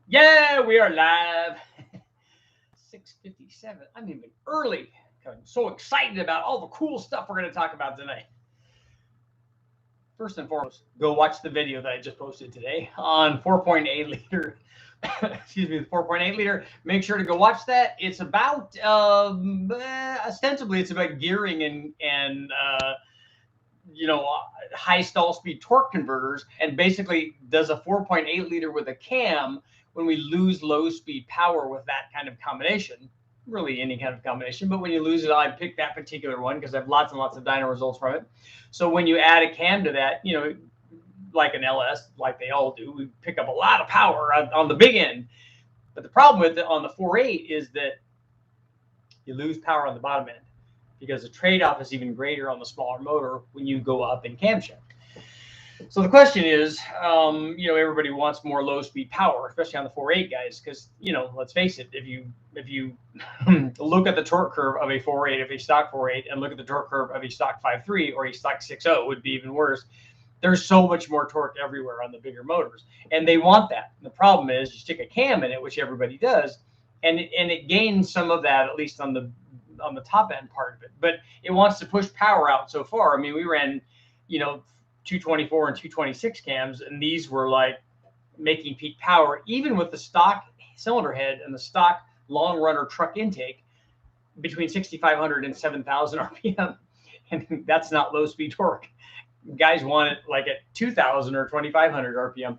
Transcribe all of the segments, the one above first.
Yeah, we are live. 6:57. I'm even early. I'm so excited about all the cool stuff we're going to talk about tonight. First and foremost, go watch the video that I just posted today on 4.8 liter. Excuse me, the 4.8 liter. Make sure to go watch that. It's about ostensibly it's about gearing and high stall speed torque converters, and basically does a 4.8 liter with a cam when we lose low speed power with that kind of combination. Really any kind of combination, but when you lose it, I picked that particular one because I have lots and lots of dyno results from it. So when you add a cam to that, like an LS, like they all do, we pick up a lot of power on the big end. But the problem with it on the 4.8 is that you lose power on the bottom end, because the trade-off is even greater on the smaller motor when you go up in camshaft. So the question is, everybody wants more low-speed power, especially on the 4.8 guys, because let's face it, if you look at the torque curve of a 4.8, of a stock 4.8, and look at the torque curve of a stock 5.3 or a stock 6.0, would be even worse. There's so much more torque everywhere on the bigger motors, and they want that. And the problem is, you stick a cam in it, which everybody does, and it gains some of that, at least on the top end part of it, but it wants to push power out so far. I mean, we ran 224 and 226 cams, and these were like making peak power even with the stock cylinder head and the stock long runner truck intake between 6,500 and 7,000 rpm, and that's not low speed torque. Guys want it like at 2,000 or 2,500 rpm.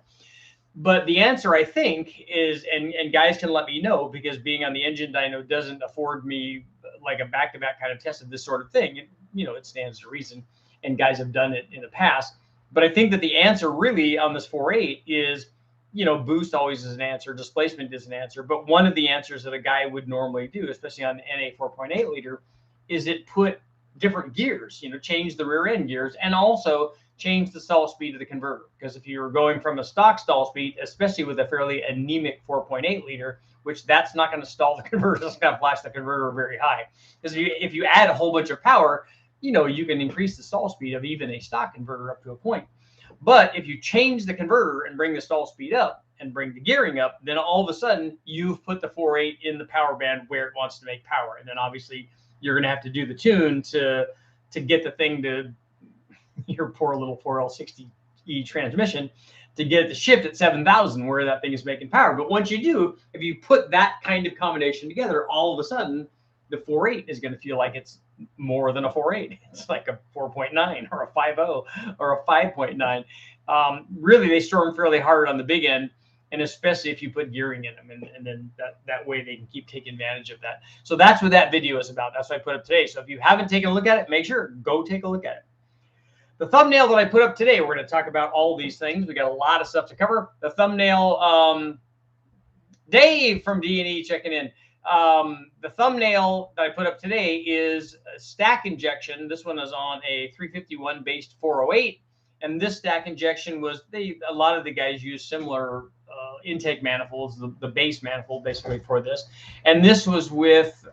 But the answer, I think, is, and guys can let me know, because being on the engine dyno doesn't afford me like a back-to-back kind of test of this sort of thing. It stands to reason, and guys have done it in the past. But I think that the answer really on this 4.8 is, boost always is an answer, displacement is an answer. But one of the answers that a guy would normally do, especially on NA 4.8 liter, is it put different gears, change the rear end gears, and also change the stall speed of the converter. Because if you're going from a stock stall speed, especially with a fairly anemic 4.8 liter, which that's not going to stall the converter, it's going to flash the converter very high. Because if you add a whole bunch of power, you can increase the stall speed of even a stock converter up to a point. But if you change the converter and bring the stall speed up and bring the gearing up, then all of a sudden you've put the 4.8 in the power band where it wants to make power. And then obviously you're going to have to do the tune to get the thing to your poor little 4L60E transmission to get it to shift at 7,000 where that thing is making power. But once you do, if you put that kind of combination together, all of a sudden the 4.8 is going to feel like it's more than a 4.8. It's like a 4.9 or a 5.0 or a 5.9. Really, they storm fairly hard on the big end, and especially if you put gearing in them, and then that way they can keep taking advantage of that. So that's what that video is about. That's what I put up today. So if you haven't taken a look at it, make sure, go take a look at it. The thumbnail that I put up today, we're going to talk about all these things. We got a lot of stuff to cover. The thumbnail, Dave from D&E checking in. The thumbnail that I put up today is a stack injection. This one is on a 351 based 408. And this stack injection was, a lot of the guys use similar intake manifolds, the base manifold basically for this. And this was with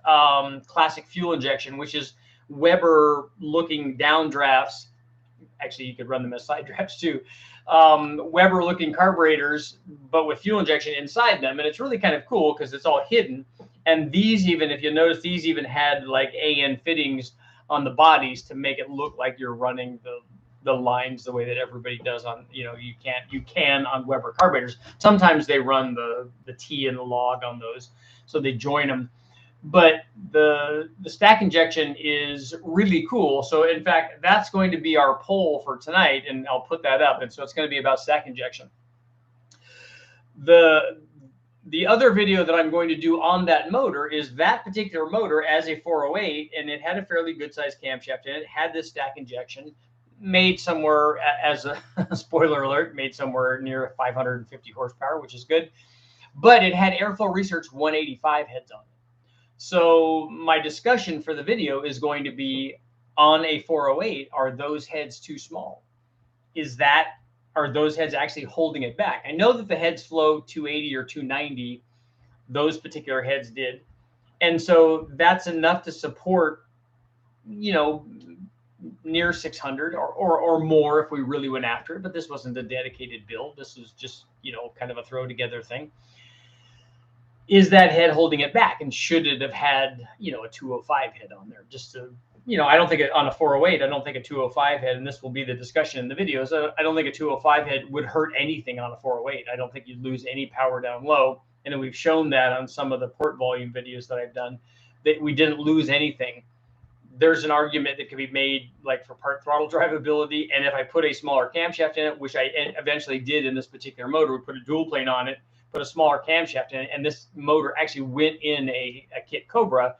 classic fuel injection, which is Weber looking downdrafts. Actually, you could run them as side drafts too. Weber looking carburetors, but with fuel injection inside them. And it's really kind of cool because it's all hidden. And these, even if you notice, these even had like AN fittings on the bodies to make it look like you're running the lines the way that everybody does on, you can on Weber carburetors. Sometimes they run the T and the log on those, so they join them. But the stack injection is really cool. So in fact, that's going to be our poll for tonight, and I'll put that up. And so it's going to be about stack injection. The other video that I'm going to do on that motor is that particular motor as a 408, and it had a fairly good sized camshaft in it. It had this stack injection, made somewhere, as a spoiler alert, made somewhere near 550 horsepower, which is good. But it had Airflow Research 185 heads on it. So my discussion for the video is going to be on a 408, are those heads too small? Are those heads actually holding it back? I know that the heads flow 280 or 290, those particular heads did. And so that's enough to support, near 600 or more if we really went after it. But this wasn't a dedicated build. This was just, kind of a throw together thing. is that head holding it back? And should it have had, a 205 head on there? Just to, I don't think on a 408, I don't think a 205 head, and this will be the discussion in the videos, I don't think a 205 head would hurt anything on a 408. I don't think you'd lose any power down low. And we've shown that on some of the port volume videos that I've done, that we didn't lose anything. There's an argument that could be made, like for part throttle drivability. And if I put a smaller camshaft in it, which I eventually did in this particular motor, we put a dual plane on it, put a smaller camshaft in it, and this motor actually went in a kit Cobra,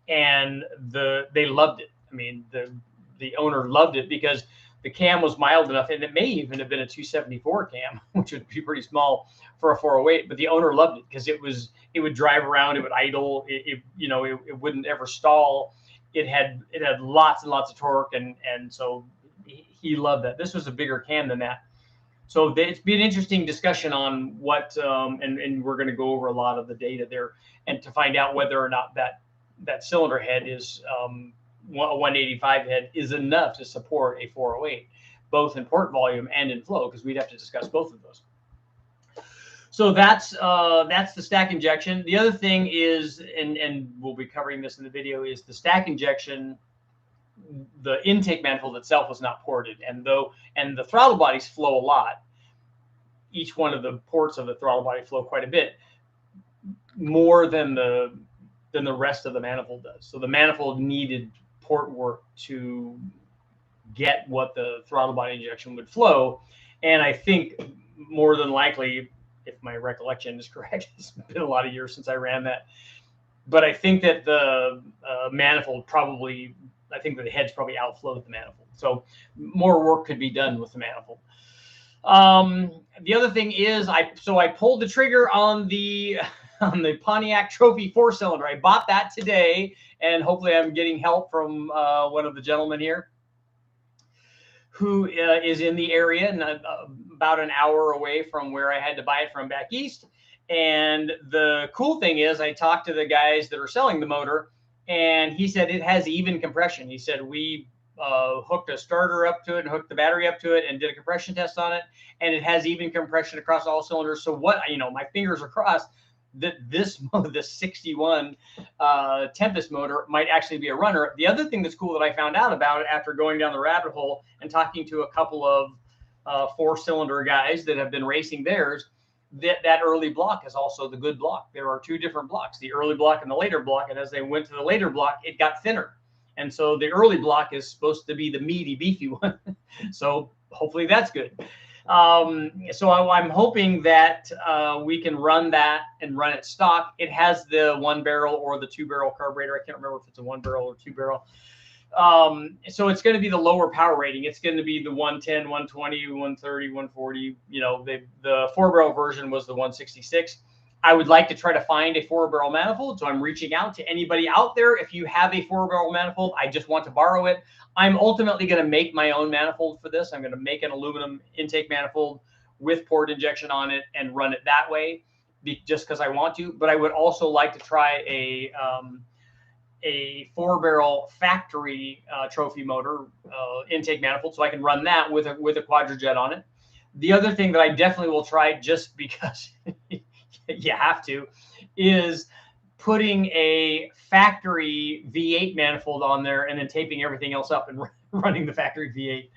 and they loved it. I mean, the owner loved it because the cam was mild enough, and it may even have been a 274 cam, which would be pretty small for a 408. But the owner loved it because it would drive around, it would idle, it wouldn't ever stall. It had lots and lots of torque, and so he loved that. This was a bigger cam than that. So it's been an interesting discussion on what, and we're going to go over a lot of the data there, and to find out whether or not that cylinder head is a 185 head is enough to support a 408, both in port volume and in flow, because we'd have to discuss both of those. So that's the stack injection. The other thing is, and we'll be covering this in the video, is the stack injection. The intake manifold itself was not ported, and the throttle bodies flow a lot. Each one of the ports of the throttle body flow quite a bit more than the rest of the manifold does. So the manifold needed port work to get what the throttle body injection would flow, and I think more than likely, if my recollection is correct, it's been a lot of years since I ran that, but I think that the manifold probably, I think that the heads probably outflowed the manifold. So more work could be done with the manifold. The other thing is, I pulled the trigger on the Pontiac Trophy 4-cylinder. I bought that today, and hopefully I'm getting help from one of the gentlemen here who is in the area, and about an hour away from where I had to buy it from back east. And the cool thing is, I talked to the guys that are selling the motor, and he said it has even compression. He said we hooked a starter up to it and hooked the battery up to it and did a compression test on it, and it has even compression across all cylinders. So what, my fingers are crossed that this 61 Tempest motor might actually be a runner. The other thing that's cool that I found out about it after going down the rabbit hole and talking to a couple of 4-cylinder guys that have been racing theirs, that early block is also the good block. There are two different blocks, the early block and the later block. And as they went to the later block, it got thinner. And so the early block is supposed to be the meaty, beefy one. So hopefully that's good. So I'm hoping that we can run that and run it stock. It has the 1-barrel or the 2-barrel carburetor. I can't remember if it's a 1-barrel or 2-barrel. So it's going to be the lower power rating. It's going to be the 110, 120, 130, 140. The 4-barrel version was the 166. I would like to try to find a 4-barrel manifold. So I'm reaching out to anybody out there. If you have a 4-barrel manifold, I just want to borrow it. I'm ultimately going to make my own manifold for this. I'm going to make an aluminum intake manifold with port injection on it and run it that way, just because I want to. But I would also like to try a 4-barrel factory trophy motor intake manifold, so I can run that with a quadrijet on it. The other thing that I definitely will try, just because you have to, is putting a factory V8 manifold on there and then taping everything else up and running the factory V8.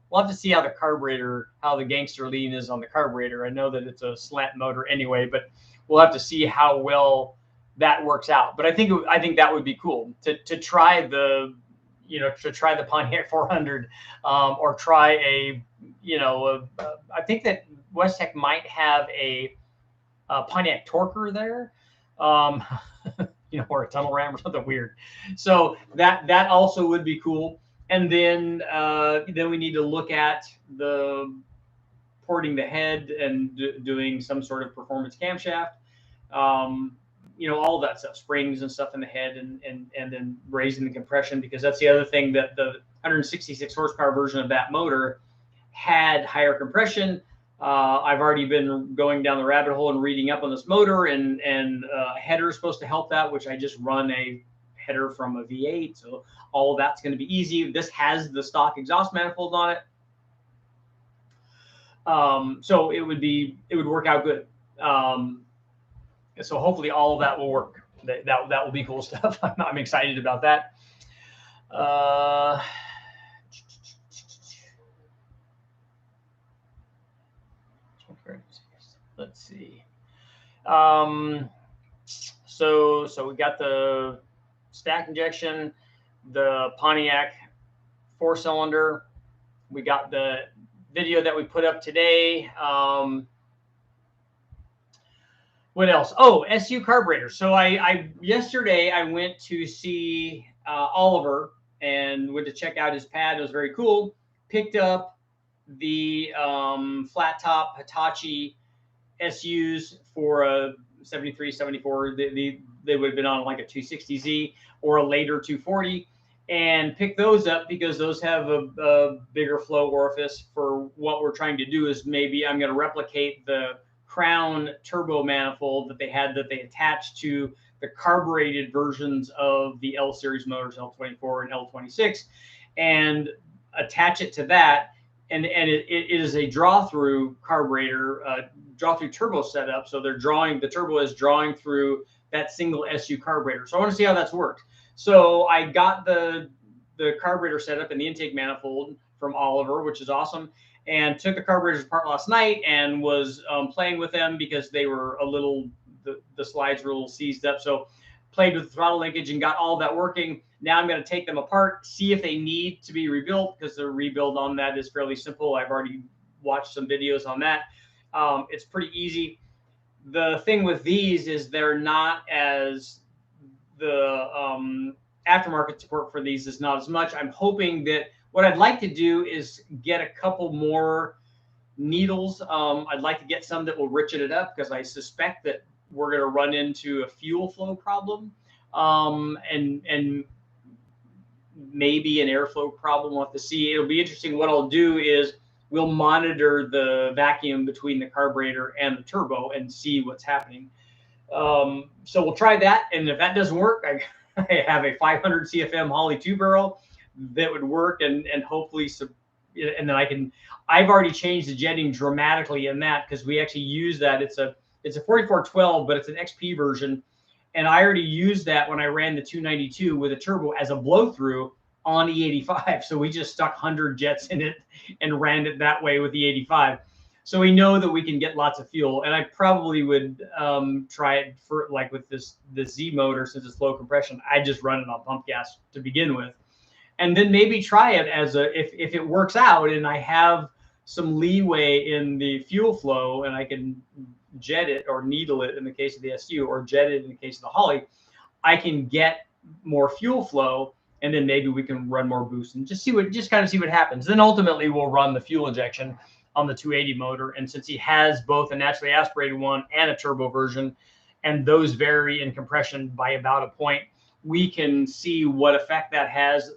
We'll have to see how the gangster lean is on the carburetor. I know that it's a slant motor anyway, but we'll have to see how well that works out. But I think that would be cool to try the Pontiac 400, or try I think that Westech might have a Pontiac Torquer there, or a tunnel ram or something weird. So that also would be cool. And then we need to look at the porting the head and doing some sort of performance camshaft. All of that stuff, springs and stuff in the head, and then raising the compression, because that's the other thing, that the 166 horsepower version of that motor had higher compression. I've already been going down the rabbit hole and reading up on this motor, and header is supposed to help that, which I just run a header from a V8. So all of that's going to be easy. This has the stock exhaust manifold on it. So it would work out good. So hopefully all of that will work. That will be cool stuff. I'm excited about that. Let's see. So we got the stack injection, the Pontiac 4-cylinder. We got the video that we put up today. What else? Oh, SU carburetor. So yesterday I went to see Oliver and went to check out his pad. It was very cool. Picked up the flat top Hitachi SUs for a 73, 74. They would have been on like a 260Z or a later 240, and pick those up because those have a bigger flow orifice. For what we're trying to do is maybe I'm going to replicate the crown turbo manifold that they attached to the carbureted versions of the L series motors, L24 and L26, and attach it to that. And it is a draw-through carburetor, draw-through turbo setup. So the turbo is drawing through that single SU carburetor. So I want to see how that's worked. So I got the carburetor setup and the intake manifold from Oliver, which is awesome, and took the carburetors apart last night and was playing with them because they were the slides were a little seized up. So played with the throttle linkage and got all of that working. Now I'm going to take them apart, see if they need to be rebuilt, because the rebuild on that is fairly simple. I've already watched some videos on that. It's pretty easy. The thing with these is they're not as the aftermarket support for these is not as much. I'm hoping that what I'd like to do is get a couple more needles. I'd like to get some that will richen it up, because I suspect that we're going to run into a fuel flow problem, and maybe an airflow problem. We'll have to see. It'll be interesting. What I'll do is we'll monitor the vacuum between the carburetor and the turbo and see what's happening. So we'll try that. And if that doesn't work, I have a 500 CFM Holley 2-barrel that would work, and hopefully and then I've already changed the jetting dramatically in that, because we actually use that. It's a 4412, but it's an XP version. And I already used that when I ran the 292 with a turbo as a blow through on E85. So we just stuck 100 jets in it and ran it that way with the 85. So we know that we can get lots of fuel. And I probably would try it for like with this Z motor, since it's low compression. I just run it on pump gas to begin with, and then maybe try it as if it works out and I have some leeway in the fuel flow and I can jet it or needle it in the case of the SU, or jet it in the case of the Holley, I can get more fuel flow, and then maybe we can run more boost and just kind of see what happens. Then ultimately we'll run the fuel injection on the 280 motor. And since he has both a naturally aspirated one and a turbo version, and those vary in compression by about a point, we can see what effect that has.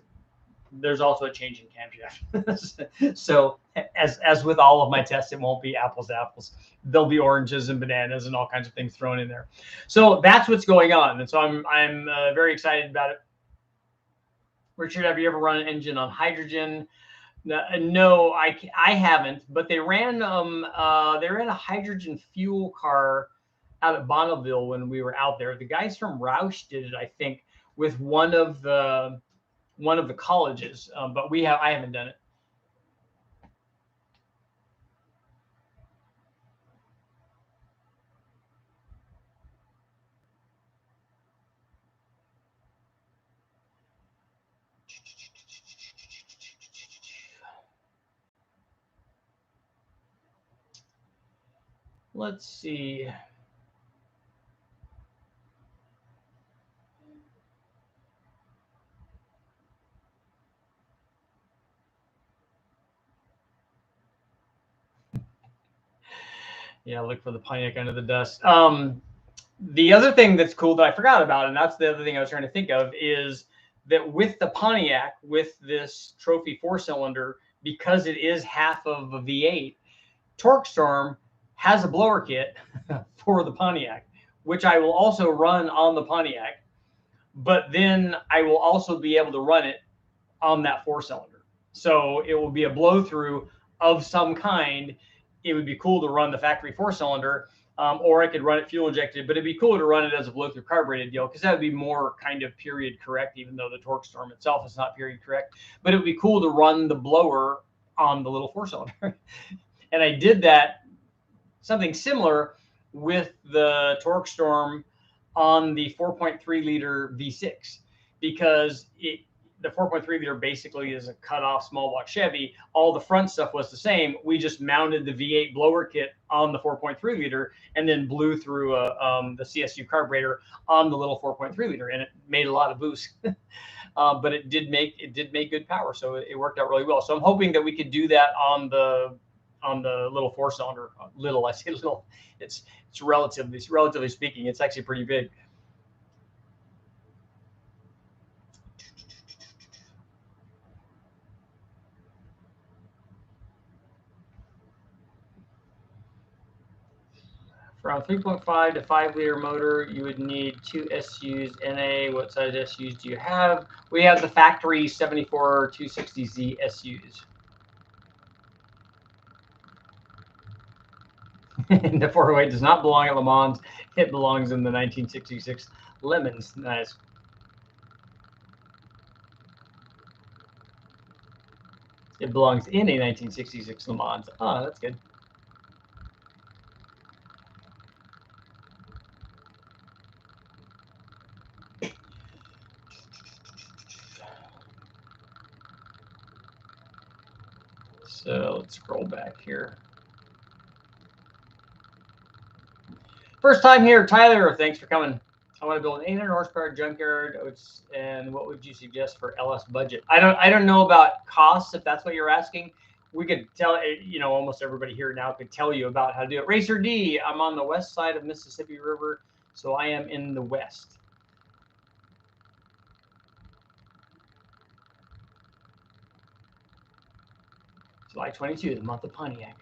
There's also a change in camshaft. So as with all of my tests, it won't be apples to apples. There'll be oranges and bananas and all kinds of things thrown in there. So that's what's going on. And so I'm very excited about it. Richard, have you ever run an engine on hydrogen? No, I haven't. But they ran a hydrogen fuel car out at Bonneville when we were out there. The guys from Roush did it, I think, with one of the colleges, but I haven't done it. Let's see. Yeah, look for the Pontiac under the dust. The other thing that's cool that I forgot about, and that's the other thing I was trying to think of, is that with the Pontiac, with this trophy 4-cylinder, because it is half of a V8, TorqueStorm has a blower kit for the Pontiac, which I will also run on the Pontiac, but then I will also be able to run it on that 4-cylinder. So it will be a blow through of some kind. It would be cool to run the factory 4-cylinder or I could run it fuel injected, but it'd be cool to run it as a blow through carbureted deal because that would be more kind of period correct, even though the torque storm itself is not period correct. But it would be cool to run the blower on the little 4-cylinder. And I did that, something similar with the torque storm on the 4.3 liter V6, because the 4.3 liter basically is a cut off small block Chevy. All the front stuff was the same. We just mounted the V8 blower kit on the 4.3 liter and then blew through the CSU carburetor on the little 4.3 liter, and it made a lot of boost. But it did make good power, so it worked out really well. So I'm hoping that we could do that on the little 4-cylinder. Little, I say little. It's relatively speaking, it's actually pretty big. From 3.5 to 5 liter motor, you would need 2 SUs NA. What size SUs do you have? We have the factory 74 260Z SUs. The 408 does not belong at LeMANS. It belongs in the 1966 LeMANS. Nice. It belongs in a 1966 LeMANS. Oh, that's good. So let's scroll back here. First time here, Tyler. Thanks for coming. I want to build an 800 horsepower junkyard. And what would you suggest for LS budget? I don't know about costs, if that's what you're asking. We could tell, almost everybody here now could tell you about how to do it. Racer D, I'm on the west side of Mississippi River, so I am in the west. July 22, the month of Pontiac.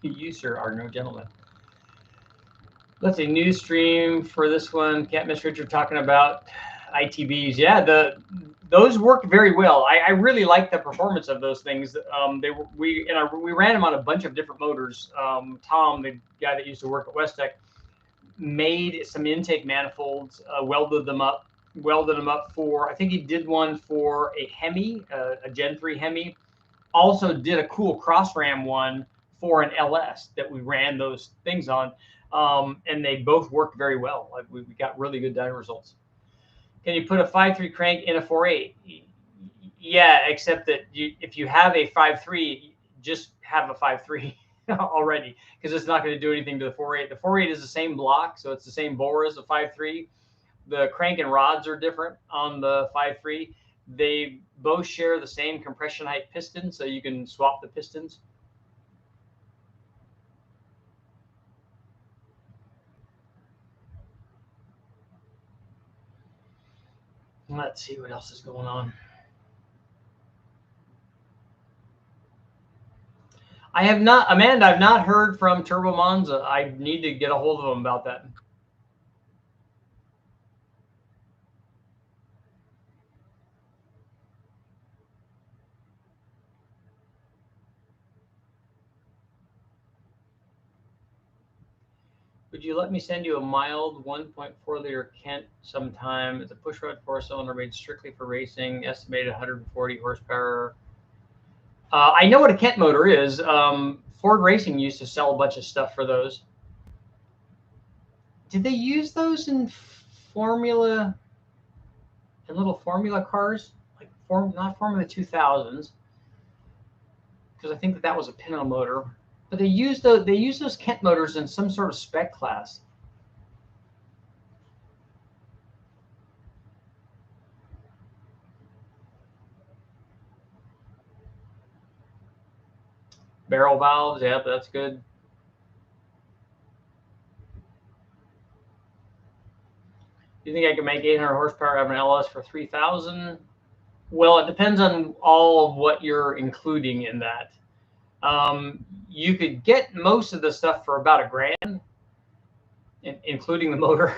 You, sir, are no gentleman. Let's see, news stream for this one. Can't miss Richard talking about ITBs. Yeah, those work very well. I really like the performance of those things. We ran them on a bunch of different motors. Tom, the guy that used to work at Westech, made some intake manifolds, welded them up for, I think he did one for a Hemi, a Gen 3 Hemi. Also did a cool cross ram one for an LS that we ran those things on. And they both worked very well. Like we got really good dyno results. Can you put a 5.3 crank in a 4.8? Yeah, except that if you have a 5.3, just have a 5.3 already, because it's not going to do anything to the 4.8. The 4.8 is the same block, so it's the same bore as the 5.3. The crank and rods are different on the 5.3. They both share the same compression height piston, so you can swap the pistons. Let's see what else is going on. I have not, Amanda, I've not heard from Turbo Monza. I need to get a hold of them about that. Would you let me send you a mild 1.4 liter Kent sometime? It's a pushrod 4-cylinder made strictly for racing, estimated 140 horsepower. I know what a Kent motor is. Ford Racing used to sell a bunch of stuff for those. Did they use those in Formula, in little Formula cars? Like not Formula 2000s, because I think that was a Pinto motor. But they use those Kent motors in some sort of spec class. Barrel valves, yeah, that's good. Do you think I can make 800 horsepower out of an LS for 3,000? Well, it depends on all of what you're including in that. You could get most of the stuff for about $1,000, including the motor.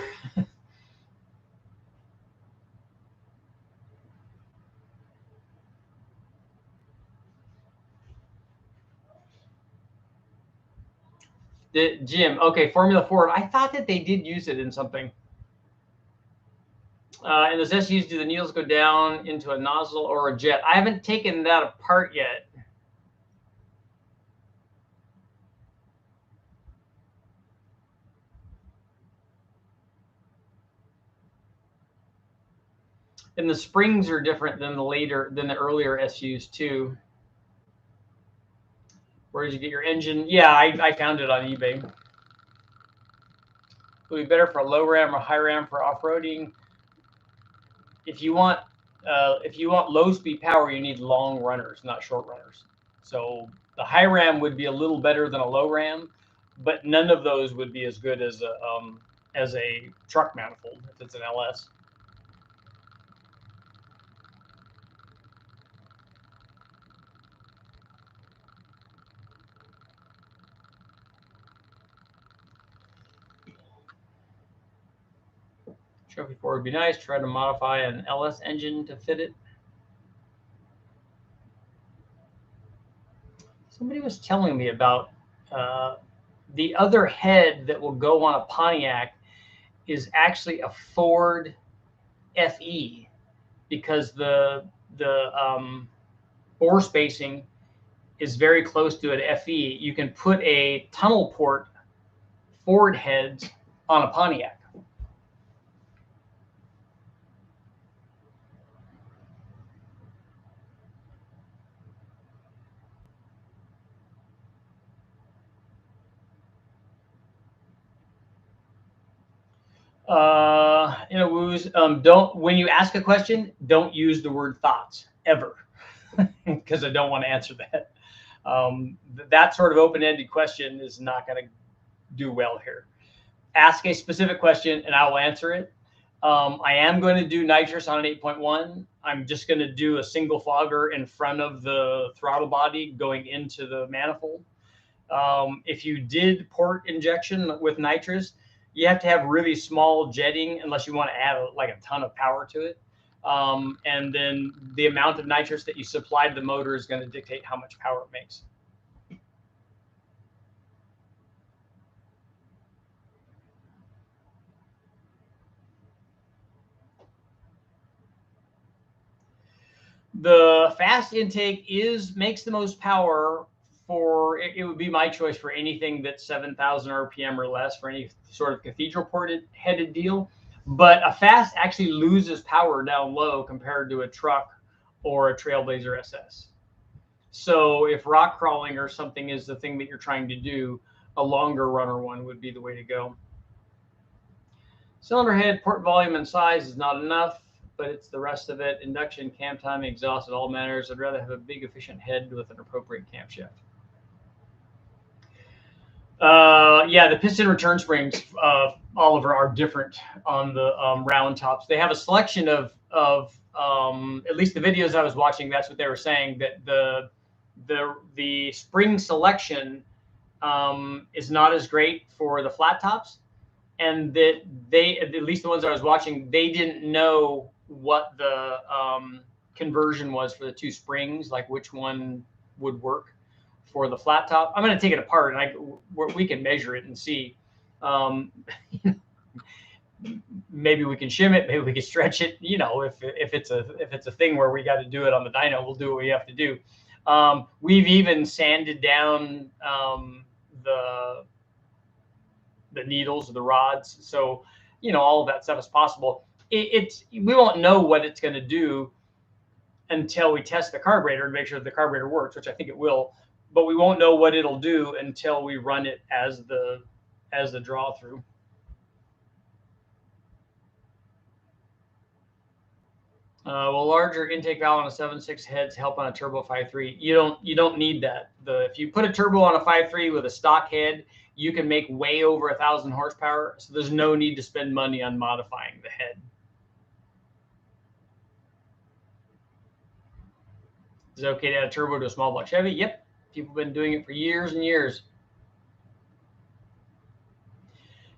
Jim, okay, Formula Ford. I thought that they did use it in something. In those SUs, do the needles go down into a nozzle or a jet? I haven't taken that apart yet. And the springs are different than the earlier SUs too. Where did you get your engine? Yeah, I found it on eBay. Would be better for a low ram or high ram for off-roading. If you want low speed power, you need long runners, not short runners. So the high ram would be a little better than a low ram, but none of those would be as good as a truck manifold if it's an LS. Chevy 4 would be nice. Try to modify an LS engine to fit it. Somebody was telling me about the other head that will go on a Pontiac is actually a Ford FE, because the bore spacing is very close to an FE. You can put a tunnel port Ford heads on a Pontiac. Woos, don't, when you ask a question, don't use the word thoughts ever, because I don't want to answer that. That sort of open-ended question is not going to do well here. Ask a specific question and I will answer it. I am going to do nitrous on an 8.1. I'm just going to do a single fogger in front of the throttle body going into the manifold. If you did port injection with nitrous, you have to have really small jetting unless you want to add like a ton of power to it. And then the amount of nitrous that you supply to the motor is going to dictate how much power it makes. The fast intake makes the most power for it would be my choice for anything that's 7,000 RPM or less, for any sort of cathedral ported headed deal. But a fast actually loses power down low compared to a truck or a Trailblazer SS. So if rock crawling or something is the thing that you're trying to do, a longer runner one would be the way to go. Cylinder head, port volume, and size is not enough, but it's the rest of it. Induction, cam timing, exhaust, it all matters. I'd rather have a big, efficient head with an appropriate camshaft. Yeah, the piston return springs, Oliver, are different on the round tops. They have a selection of at least the videos I was watching, that's what they were saying, that the spring selection is not as great for the flat tops. And that they, at least the ones I was watching, they didn't know what the conversion was for the two springs, like which one would work for the flat top. I'm going to take it apart and we can measure it and see. Maybe we can shim it, maybe we can stretch it. You know, if it's a thing where we got to do it on the dyno, we'll do what we have to do. We've even sanded down the needles, the rods, so you know all of that stuff is possible. We won't know what it's going to do until we test the carburetor and make sure the carburetor works, which I think it will, but we won't know what it'll do until we run it as the draw through. Will larger intake valve on a 7.6 heads help on a turbo 5.3? You don't need that. If you put a turbo on a 5.3 with a stock head, you can make way over 1,000 horsepower. So there's no need to spend money on modifying the head. Is it okay to add a turbo to a small block Chevy? Yep. People have been doing it for years and years.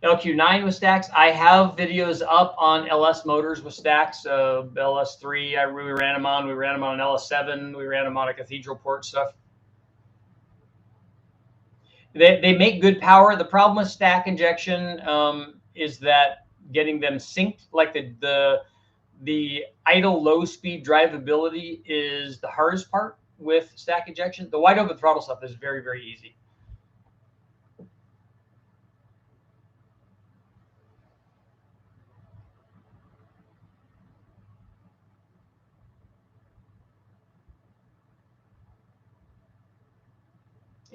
LQ9 with stacks. I have videos up on LS motors with stacks. LS3, we ran them on. We ran them on an LS7. We ran them on a cathedral port stuff. They make good power. The problem with stack injection is that getting them synced, like the idle low speed drivability is the hardest part with stack injection. The wide open throttle stuff is very, very easy.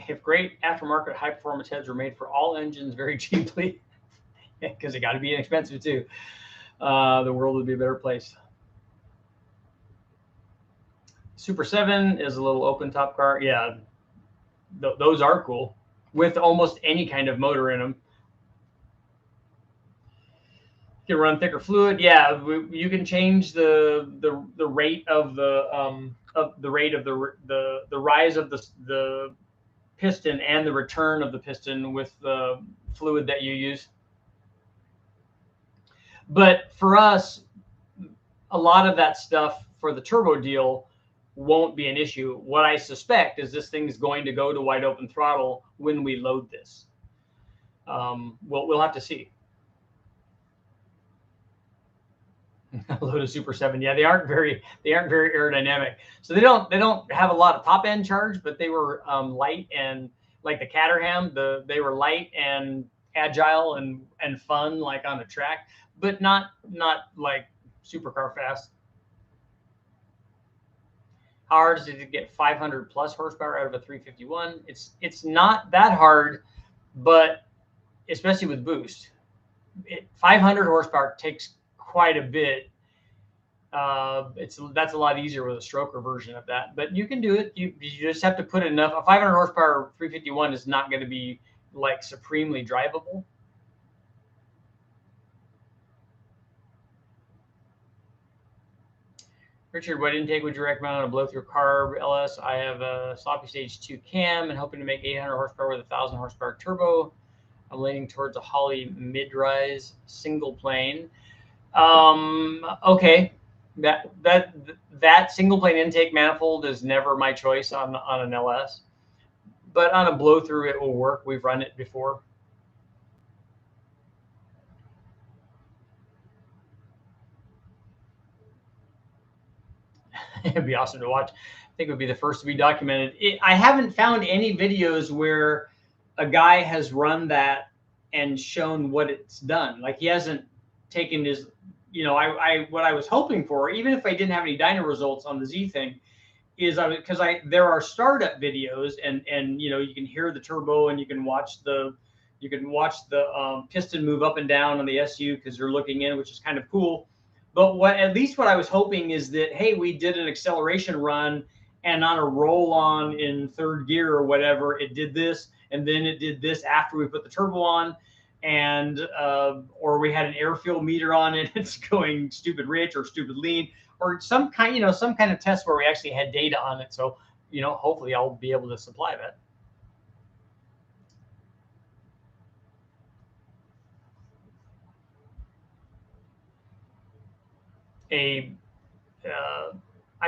If great aftermarket high performance heads were made for all engines very cheaply, because it got to be inexpensive too, the world would be a better place. Super 7 is a little open top car. Yeah, those are cool with almost any kind of motor in them. You can run thicker fluid. Yeah, you can change the rate of the rate of the rise of the piston and the return of the piston with the fluid that you use. But for us, a lot of that stuff for the turbo deal won't be an issue. What I suspect is this thing's going to go to wide open throttle when we load this. We'll have to see. Load a Super 7. Yeah, they aren't very aerodynamic. So they don't have a lot of top end charge, but they were light, and like the Caterham, they were light and agile and fun, like on the track, but not like supercar fast. How hard is it to get 500 plus horsepower out of a 351? It's not that hard, but especially with boost, 500 horsepower takes quite a bit. That's a lot easier with a stroker version of that, but you can do it. You just have to put enough. A 500 horsepower 351 is not going to be like supremely drivable. Richard, what intake would you recommend on a blow-through carb LS? I have a sloppy stage 2 cam and hoping to make 800 horsepower with a 1,000 horsepower turbo. I'm leaning towards a Holley mid-rise single plane. Okay, that single plane intake manifold is never my choice on an LS, but on a blow-through it will work. We've run it before. It'd be awesome to watch. I think it would be the first to be documented. I haven't found any videos where a guy has run that and shown what it's done. Like he hasn't taken his, what I was hoping for, even if I didn't have any dyno results on the Z thing, is there are startup videos and you can hear the turbo and you can watch the piston move up and down on the SU because you're looking in, which is kind of cool. But at least what I was hoping is that, hey, we did an acceleration run and on a roll on in third gear or whatever, it did this, and then it did this after we put the turbo on, and or we had an air fuel meter on it, it's going stupid rich or stupid lean, or some kind of test where we actually had data on it. So, hopefully I'll be able to supply that. I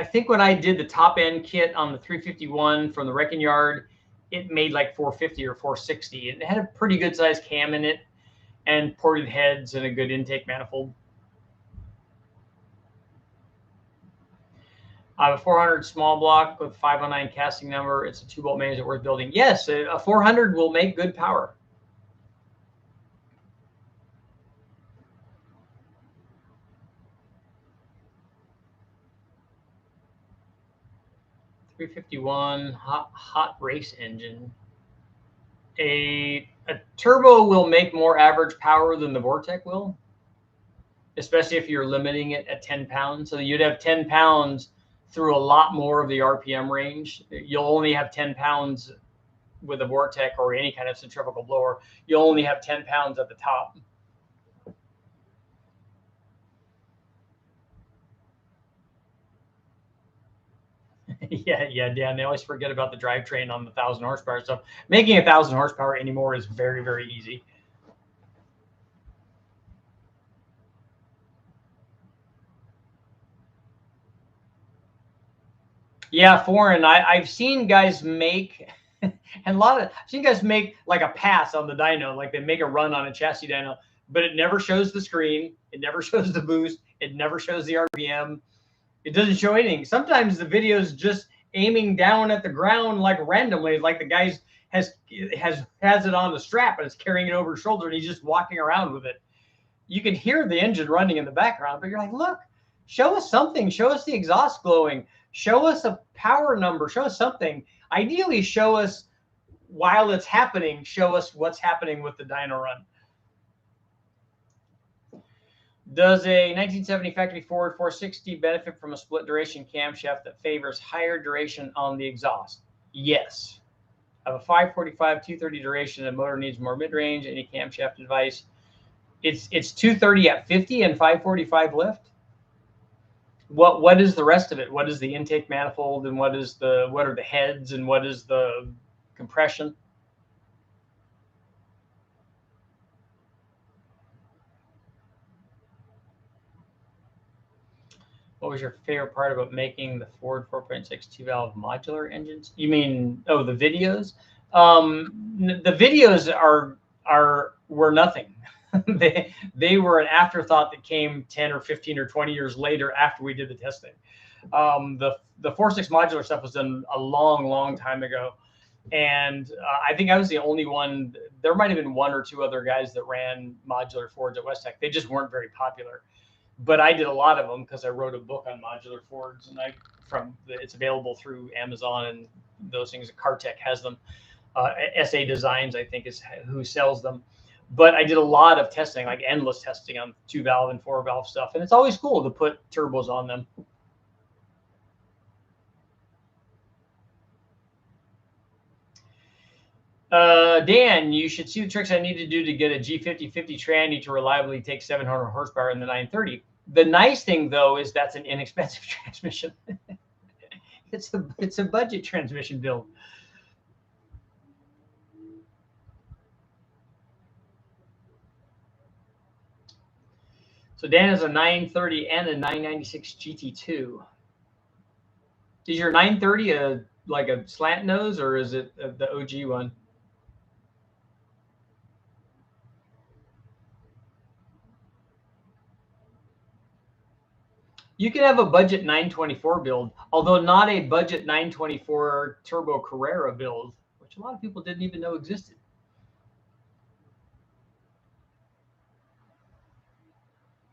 think when I did the top end kit on the 351 from the wrecking yard, it made like 450 or 460. It had a pretty good sized cam in it and ported heads and a good intake manifold. I have a 400 small block with 509 casting number. It's a 2-bolt main. Is it worth building? Yes, a 400 will make good power. .351 hot race engine. A turbo will make more average power than the Vortec will, especially if you're limiting it at 10 pounds. So you'd have 10 pounds through a lot more of the RPM range. You'll only have 10 pounds with a Vortec or any kind of centrifugal blower. You'll only have 10 pounds at the top. Yeah, Dan. They always forget about the drivetrain on the 1,000 horsepower stuff. Making 1,000 horsepower anymore is very, very easy. Yeah, foreign. I've seen guys make And a lot of, I've seen guys make like a pass on the dyno, like they make a run on a chassis dyno, but it never shows the screen. It never shows the boost. It never shows the RPM. It doesn't show anything. Sometimes the video is just aiming down at the ground like randomly, like the guy's has it on the strap and it's carrying it over his shoulder and he's just walking around with it. You can hear the engine running in the background, but you're like, look, show us something. Show us the exhaust glowing. Show us a power number. Show us something. Ideally, show us while it's happening. Show us what's happening with the dyno run. Does a 1970 factory Ford 460 benefit from a split duration camshaft that favors higher duration on the exhaust? Yes. I have a 545 230 duration. The motor needs more mid-range. Any camshaft advice? It's 230 at 50 and 545 lift. What is the rest of it? What is the intake manifold and what are the heads and what is the compression? What was your favorite part about making the Ford 4.6 two-valve modular engines? You mean, oh, the videos? The videos were nothing. they were an afterthought that came 10 or 15 or 20 years later after we did the testing. The 4.6 modular stuff was done a long time ago. And I think I was the only one. There might have been one or two other guys that ran modular Fords at West Tech. They just weren't very popular. But I did a lot of them because I wrote a book on modular Fords, and it's available through Amazon and those things. CarTech has them. SA Designs, I think, is who sells them. But I did a lot of testing, like endless testing on 2-valve and 4-valve stuff, and it's always cool to put turbos on them. Dan, you should see the tricks I need to do to get a G50-50 tranny to reliably take 700 horsepower in the 930. The nice thing, though, is that's an inexpensive transmission. It's a budget transmission build. So Dan has a 930 and a 996 GT2. Is your 930 like a slant nose or is it the OG one? You can have a budget 924 build, although not a budget 924 Turbo Carrera build, which a lot of people didn't even know existed.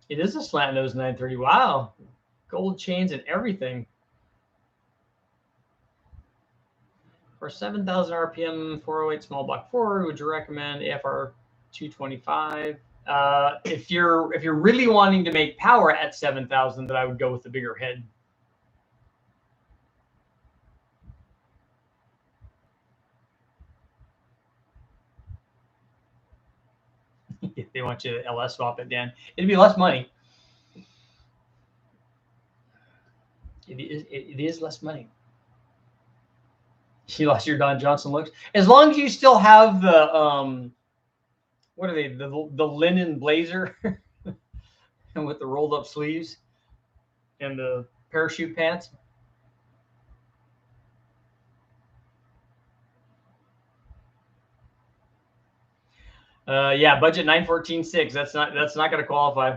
It is a slant nose 930. Wow. Gold chains and everything. For 7,000 RPM 408 small block Ford, would you recommend AFR 225? If you're really wanting to make power at 7,000, then I would go with the bigger head. If they want you to LS swap it, Dan, it'd be less money. It is less money. You lost your Don Johnson looks. As long as you still have the what are they? The linen blazer and with the rolled up sleeves and the parachute pants. Yeah, budget 914.6. That's not going to qualify.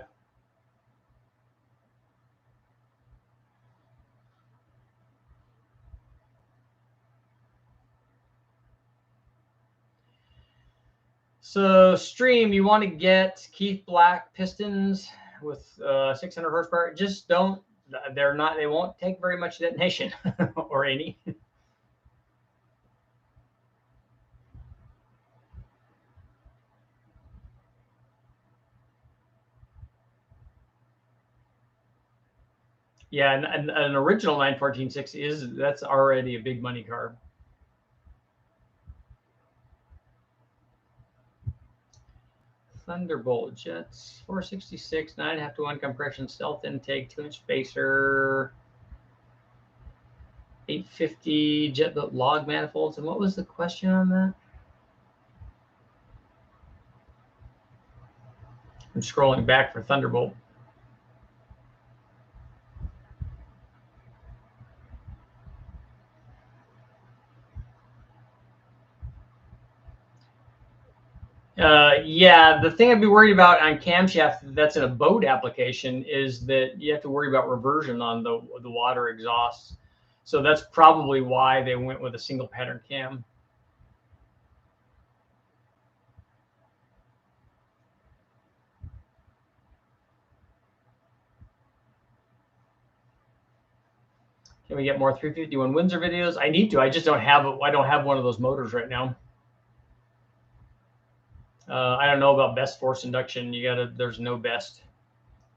So Stream, you want to get Keith Black pistons with 600 horsepower? Just don't. They won't take very much detonation or any. Yeah, and an original 914.6 that's already a big money carb. Thunderbolt jets 466 9.5 to 1 compression stealth intake 2-inch spacer 850 jet built log manifolds. And what was the question on that? I'm scrolling back for Thunderbolt. Yeah, the thing I'd be worried about on camshaft that's in a boat application is that you have to worry about reversion on the water exhausts. So that's probably why they went with a single pattern cam. Can we get more 351 Windsor videos? I need to. I just don't have it. I don't have one of those motors right now. I don't know about best force induction. There's no best.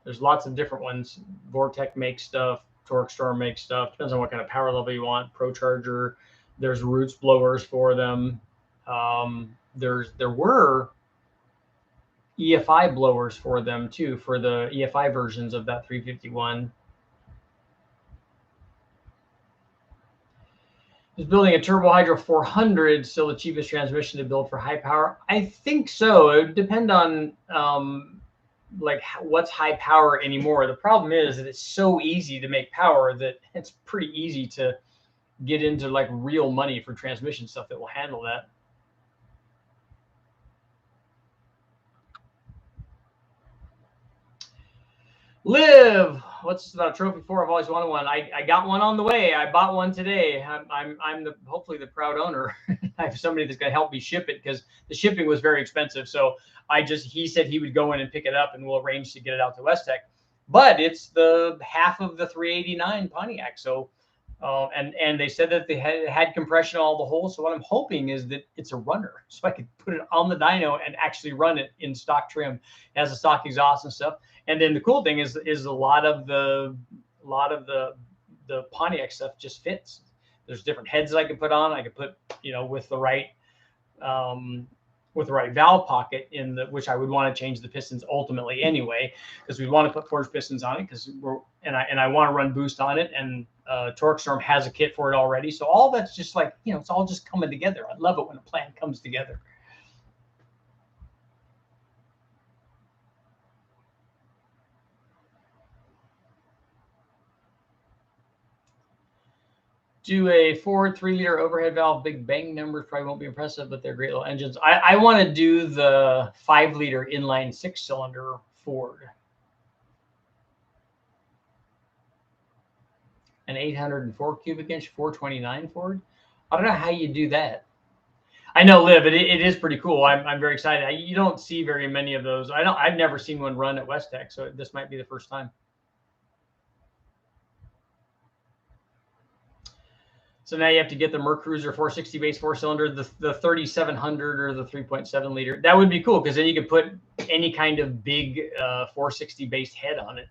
There's lots of different ones. Vortec makes stuff. Torque Storm makes stuff. Depends on what kind of power level you want. ProCharger. There's Roots blowers for them. There were EFI blowers for them too, for the EFI versions of that 351. Is building a Turbo Hydro 400 still the cheapest transmission to build for high power? I think so. It would depend on like what's high power anymore. The problem is that it's so easy to make power that it's pretty easy to get into like real money for transmission stuff that will handle that. Live. What's this about a trophy for? I've always wanted one. I got one on the way. I bought one today. I'm hopefully the proud owner. I have somebody that's going to help me ship it because the shipping was very expensive. So he said he would go in and pick it up and we'll arrange to get it out to West Tech. But it's the half of the 389 Pontiac. So and they said that they had compression all the holes. So what I'm hoping is that it's a runner, so I could put it on the dyno and actually run it in stock trim. It has a stock exhaust and stuff. And then the cool thing is a lot of the Pontiac stuff just fits. There's different heads that I could put on. I could put, with the right valve pocket which I would want to change the pistons ultimately anyway, because we want to put forged pistons on it I want to run boost on it, and Torque Storm has a kit for it already. So all that's just like, it's all just coming together. I love it when a plan comes together. Do a Ford 3-liter overhead valve. Big bang numbers probably won't be impressive, but they're great little engines. I want to do the 5-liter inline 6-cylinder Ford. An 804 cubic inch 429 Ford. I don't know how you do that. I know, Liv, it is pretty cool. I'm very excited. You don't see very many of those. I've never seen one run at West Tech, so this might be the first time. So now you have to get the Mercruiser 460 base 4-cylinder, the 3700 or the 3.7 liter. That would be cool because then you could put any kind of big 460 based head on it.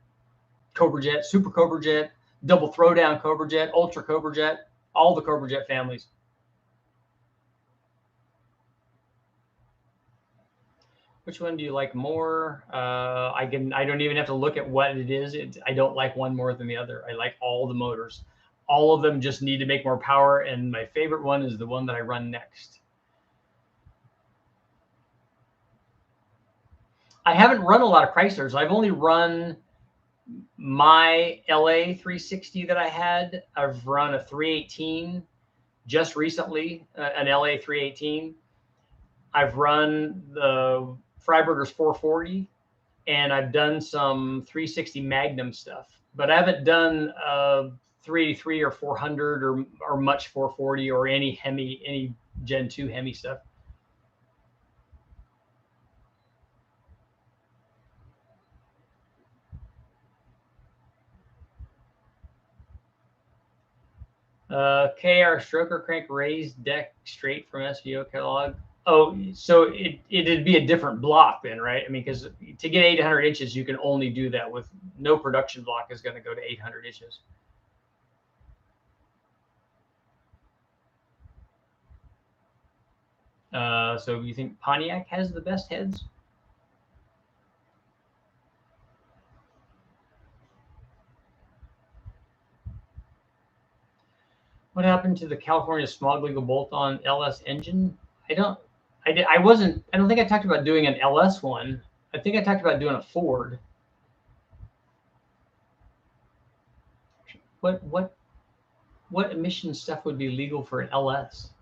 Cobra Jet, Super Cobra Jet, Double Throwdown Cobra Jet, Ultra Cobra Jet, all the Cobra Jet families. Which one do you like more? I don't even have to look at what it is. I don't like one more than the other. I like all the motors. All of them just need to make more power, and my favorite one is the one that I run next. I haven't run a lot of Chryslers. I've only run my LA 360 that I had. I've run a 318 just recently, an LA 318. I've run the Freiburger's 440, and I've done some 360 Magnum stuff, but I haven't done 383 or 400 or much 440 or any Gen 2 Hemi stuff. KR stroker crank raised deck straight from SVO catalog. Oh, so it'd be a different block then, right? I mean, because to get 800 inches, you can only do that with no production block is going to go to 800 inches. So you think Pontiac has the best heads? What happened to the California smog legal bolt-on LS engine? I don't think I talked about doing an LS one. I think I talked about doing a Ford. What emission stuff would be legal for an LS?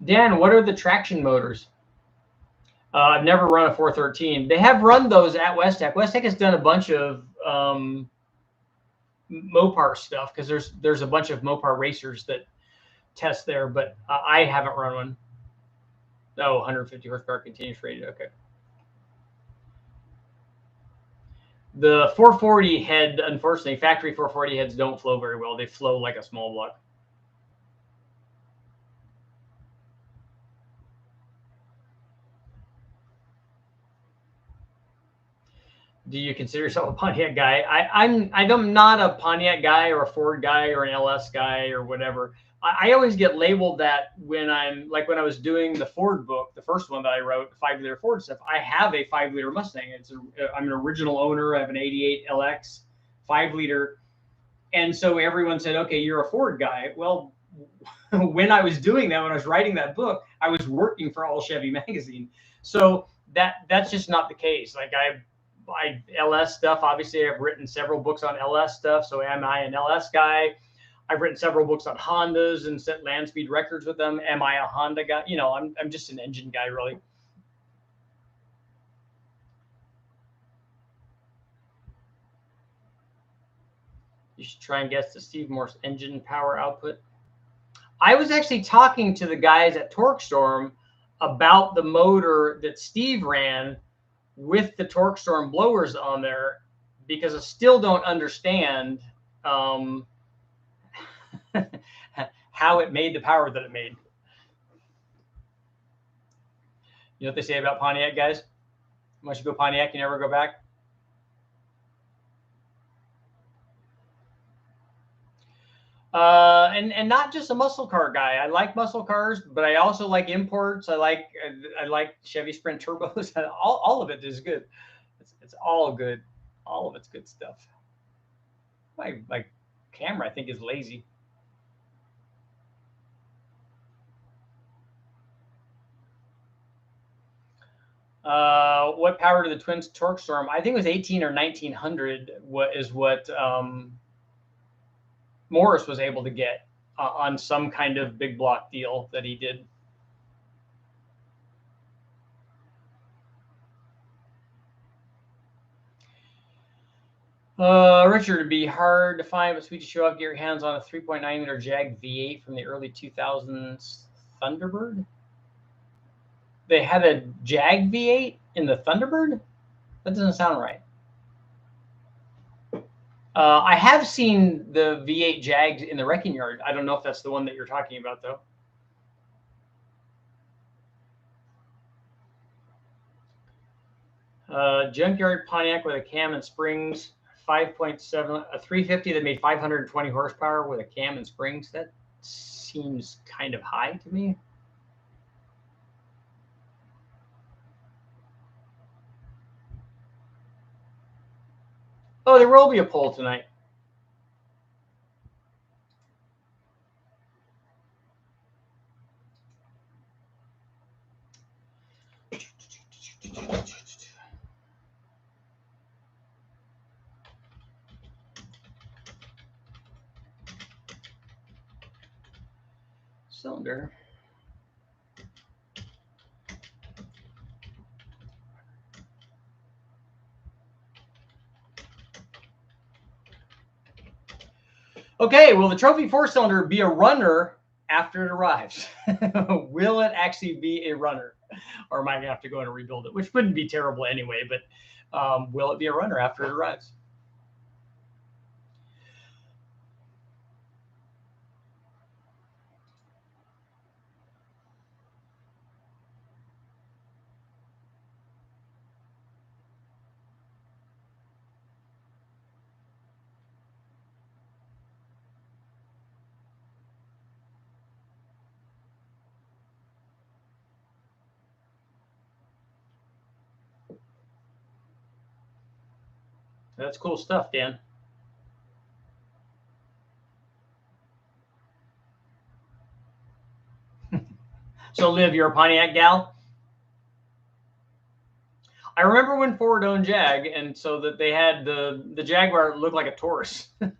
Dan, what are the traction motors? I've never run a 413. They have run those at Westech. Westech has done a bunch of Mopar stuff because there's a bunch of Mopar racers that test there, but I haven't run one. Oh, 150 horsepower continuous rated. Okay. The 440 head, unfortunately, factory 440 heads don't flow very well. They flow like a small block. Do you consider yourself a Pontiac guy? I'm not a Pontiac guy or a Ford guy or an LS guy or whatever. I always get labeled that when I'm like when I was doing the Ford book, the first one that I wrote, 5-liter Ford stuff. I have a 5-liter Mustang. I'm an original owner. I have an '88 LX 5-liter, and so everyone said, "Okay, you're a Ford guy." Well, when I was doing that, when I was writing that book, I was working for All Chevy magazine, so that's just not the case. Like I LS stuff. Obviously, I've written several books on LS stuff. So am I an LS guy? I've written several books on Hondas and set land speed records with them. Am I a Honda guy? You know, I'm just an engine guy, really. You should try and guess the Steve Morse engine power output. I was actually talking to the guys at TorqueStorm about the motor that Steve ran with the TorqueStorm blowers on there because I still don't understand how it made the power that it made. You know what they say about Pontiac guys? Once you go Pontiac, you never go back. And not just a muscle car guy. I like muscle cars, but I also like imports. I like Chevy Sprint turbos. all of it is good. It's all good. All of it's good stuff. My camera, I think, is lazy. What power to the twins TorqueStorm? I think it was 18 or 1900. What is what Morris was able to get on some kind of big block deal that he did. Richard, it'd be hard to find, but sweet to show up, get your hands on a 3.9-liter Jag V8 from the early 2000s Thunderbird. They had a Jag V8 in the Thunderbird? That doesn't sound right. I have seen the V8 Jags in the wrecking yard. I don't know if that's the one that you're talking about, though. Junkyard Pontiac with a cam and springs, 5.7, a 350 that made 520 horsepower with a cam and springs. That seems kind of high to me. Oh, there will be a poll tonight. Cylinder. Okay, will the Trophy 4-cylinder be a runner after it arrives? Will it actually be a runner? Or am I going to have to go in and rebuild it? Which wouldn't be terrible anyway, but will it be a runner after it arrives? That's cool stuff, Dan. So, Liv, you're a Pontiac gal? I remember when Ford owned Jag, and so that they had the Jaguar look like a Taurus. I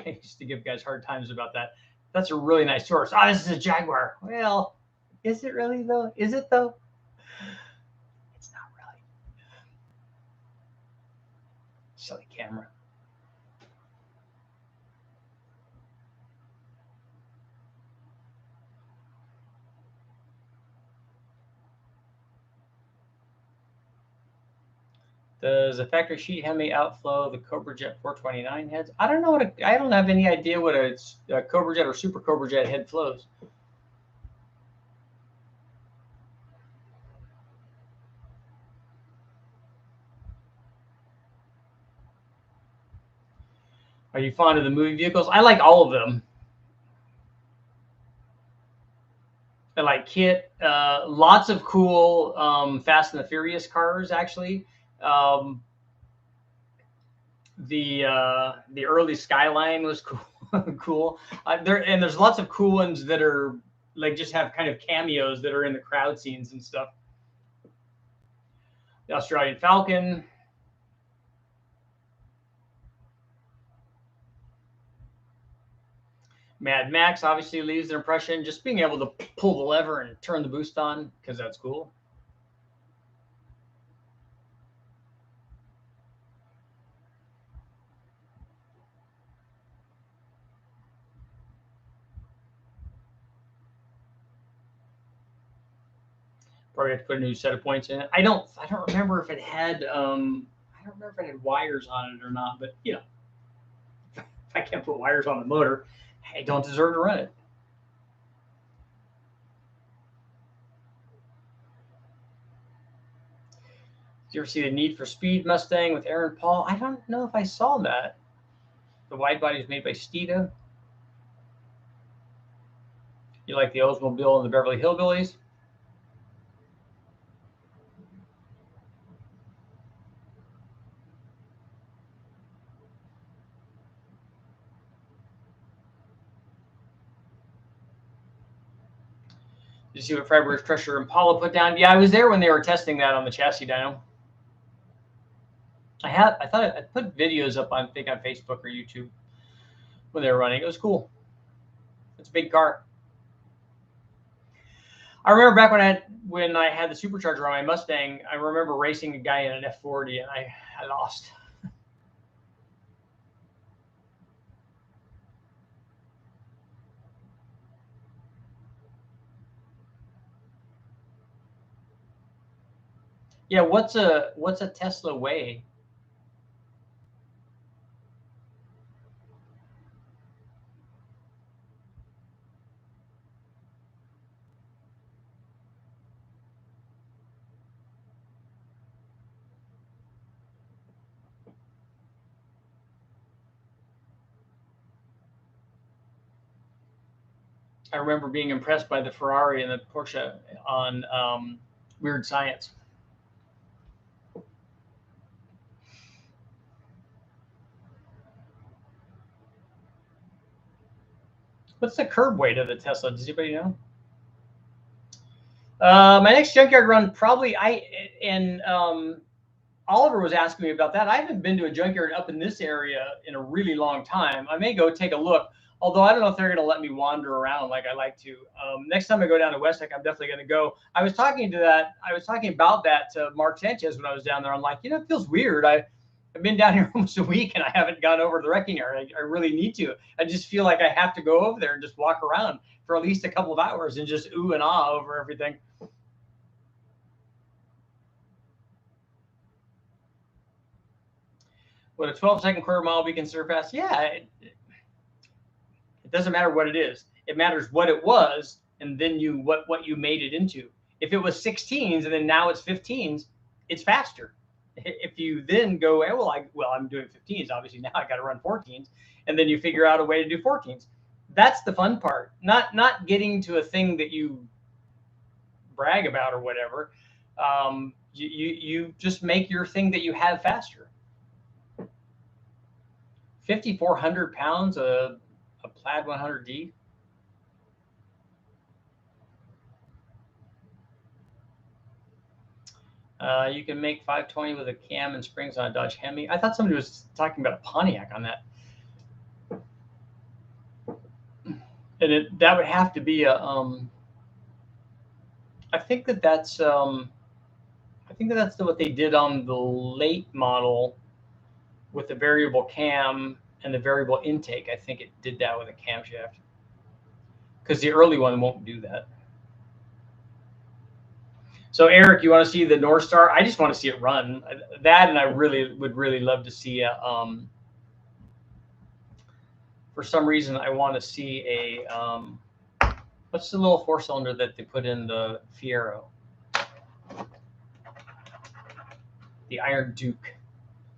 used to give guys hard times about that. That's a really nice horse. Oh, this is a Jaguar. Well, is it really though? Is it though? It's not really. Silly camera. Does a factory sheet Hemi outflow the Cobra Jet 429 heads? I don't know I don't have any idea what a Cobra Jet or Super Cobra Jet head flows. Are you fond of the movie vehicles? I like all of them. I like Kit. Lots of cool Fast and the Furious cars, actually. Um, the early Skyline was cool. Cool. There's lots of cool ones that are like just have kind of cameos that are in the crowd scenes and stuff. The Australian Falcon. Mad Max obviously leaves an impression. Just being able to pull the lever and turn the boost on, because that's cool. Probably have to put a new set of points in it. I don't remember if it had wires on it or not, but you know, if I can't put wires on the motor, I don't deserve to run it. Did you ever see the Need for Speed Mustang with Aaron Paul? I don't know if I saw that. The wide body is made by Steeda. You like the Oldsmobile and the Beverly Hillbillies? Did you see what Freiburg's Crusher Impala put down? Yeah, I was there when they were testing that on the chassis dyno. I put videos up on Facebook or YouTube when they were running. It was cool. It's a big car. I remember back when I had the supercharger on my Mustang. I remember racing a guy in an F40 and I lost. Yeah, what's a Tesla weigh? I remember being impressed by the Ferrari and the Porsche on Weird Science. What's the curb weight of the Tesla? Does anybody know? My next junkyard run probably Oliver was asking me about that. I haven't been to a junkyard up in this area in a really long time. I may go take a look, although I don't know if they're going to let me wander around like I like to. Next time I go down to Westlake, I'm definitely going to go. I was talking about that to Mark Sanchez when I was down there. I'm like, you know, it feels weird. I've been down here almost a week and I haven't gone over to the wrecking yard. I really need to. I just feel like I have to go over there and just walk around for at least a couple of hours and just ooh and ah over everything. Would a 12-second quarter mile be considered fast? Yeah, it doesn't matter what it is. It matters what it was, and then what you made it into. If it was 16s and then now it's 15s, it's faster. If you then go, I'm doing 15s. Obviously now I got to run 14s, and then you figure out a way to do 14s. That's the fun part. Not getting to a thing that you brag about or whatever. You just make your thing that you have faster. 5,400 pounds, a Plaid 100D. You can make 520 with a cam and springs on a Dodge Hemi. I thought somebody was talking about a Pontiac on that. And that would have to be a I think that's what they did on the late model with the variable cam and the variable intake. I think it did that with a camshaft because the early one won't do that. So Eric, you want to see the North Star? I just want to see it run. That, and I would really love to see a. For some reason, I want to see a. What's the little four-cylinder that they put in the Fiero? The Iron Duke.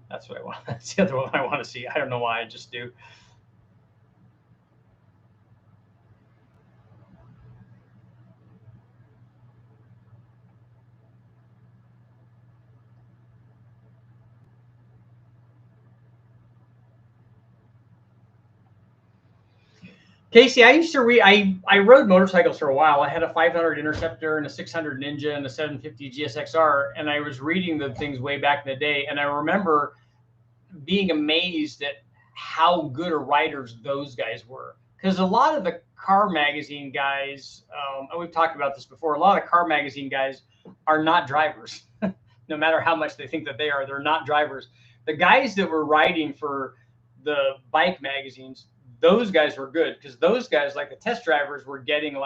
That's what I want. That's the other one I want to see. I don't know why. I just do. Casey, I used to I rode motorcycles for a while. I had a 500 Interceptor and a 600 Ninja and a 750 GSXR, and I was reading the things way back in the day. And I remember being amazed at how good of riders those guys were. Because a lot of the car magazine guys, and we've talked about this before, a lot of car magazine guys are not drivers. No matter how much they think that they are, they're not drivers. The guys that were writing for the bike magazines, those guys were good because those guys, like the test drivers, were getting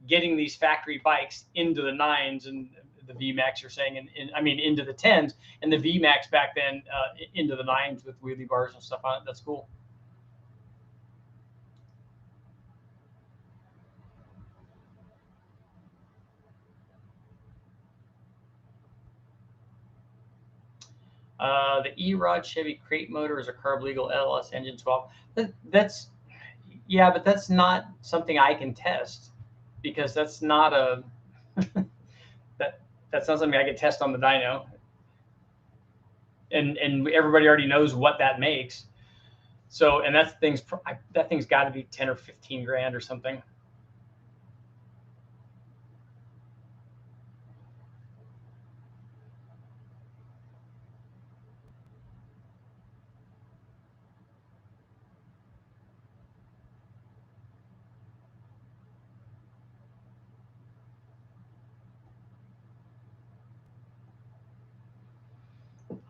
these factory bikes into the nines and the VMAX you're saying, and I mean into the tens, and the VMAX back then into the nines with wheelie bars and stuff on it. That's cool. The E-Rod Chevy crate motor is a carb legal LS engine swap. That's yeah, but that's not something I can test because that's not a that's not something I can test on the dyno. And everybody already knows what that makes. So, and that thing's got to be 10 or 15 grand or something.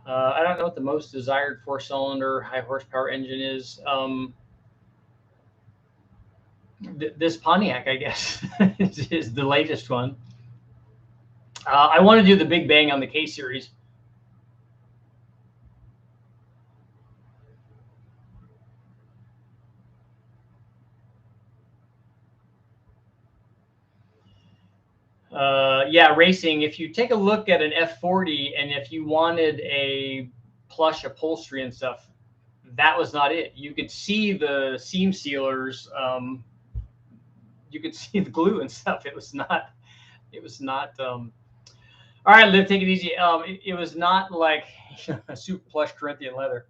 I don't know what the most desired four-cylinder high horsepower engine is. This Pontiac, I guess, is the latest one. I want to do the Big Bang on the K series. Yeah, racing. If you take a look at an F40 and if you wanted a plush upholstery and stuff, that was not it. You could see the seam sealers. You could see the glue and stuff. It was not. All right, Liv, take it easy. It was not like a super plush Corinthian leather.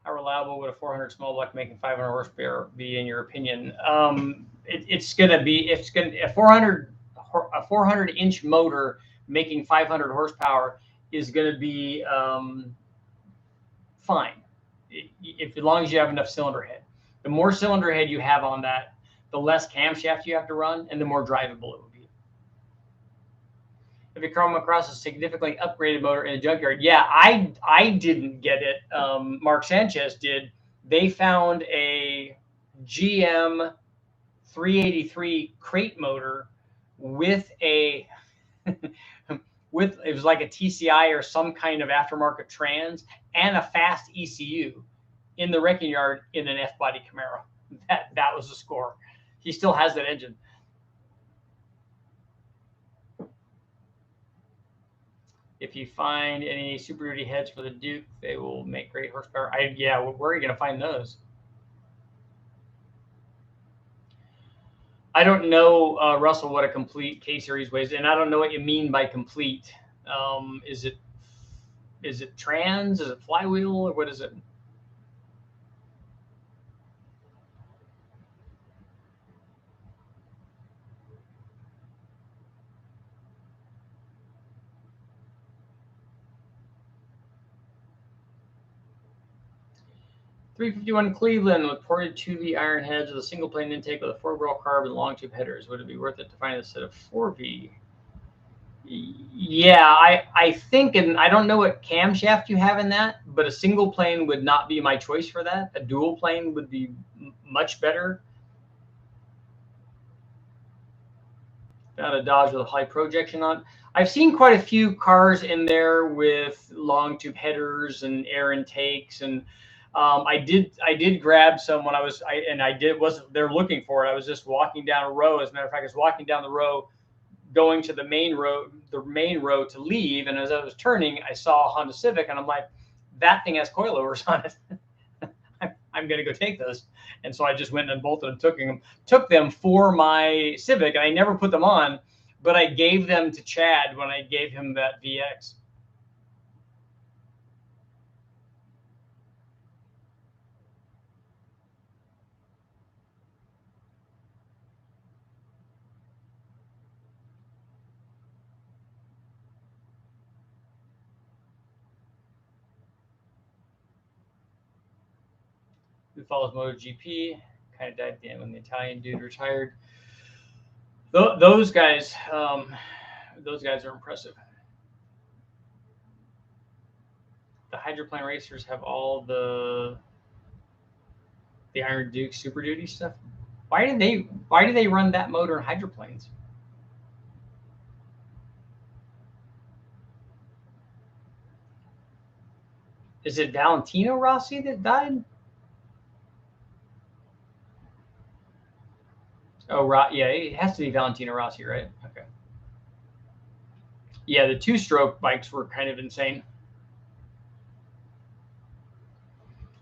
How reliable would a 400 small block making 500 horsepower be, in your opinion? It's going to be a 400 inch motor making 500 horsepower is going to be fine, if as long as you have enough cylinder head. The more cylinder head you have on that, the less camshaft you have to run, and the more drivable it will be. If you come across a significantly upgraded motor in a junkyard, yeah, I didn't get it. Mark Sanchez did. They found a GM 383 crate motor with a it was like a TCI or some kind of aftermarket trans and a fast ECU in the wrecking yard in an F-body Camaro. That was the score. He still has that engine. If you find any Super Duty heads for the Duke, they will make great horsepower. Yeah, where are you going to find those? I don't know, Russell, what a complete K series weighs, and I don't know what you mean by complete. Is it trans? Is it flywheel? Or what is it? 351 Cleveland with ported 2V iron heads with a single plane intake with a 4-barrel carb and long tube headers. Would it be worth it to find a set of 4V? Yeah, I think, and I don't know what camshaft you have in that, but a single plane would not be my choice for that. A dual plane would be much better. Found a Dodge with a high projection on. I've seen quite a few cars in there with long tube headers and air intakes, and I did grab some when wasn't there looking for it. I was just walking down a row. As a matter of fact, I was walking down the row, going to the main road to leave, and as I was turning, I saw a Honda Civic, and I'm like, that thing has coilovers on it. I'm gonna go take those. And so I just went and bolted and took them for my Civic, and I never put them on, but I gave them to Chad when I gave him that VX. Who follows MotoGP, kind of died at the end when the Italian dude retired. Those guys are impressive. The hydroplane racers have all the Iron Duke Super Duty stuff. Why do they run that motor in hydroplanes? Is it Valentino Rossi that died? Oh, yeah, it has to be Valentino Rossi, right? Okay. Yeah, the two-stroke bikes were kind of insane.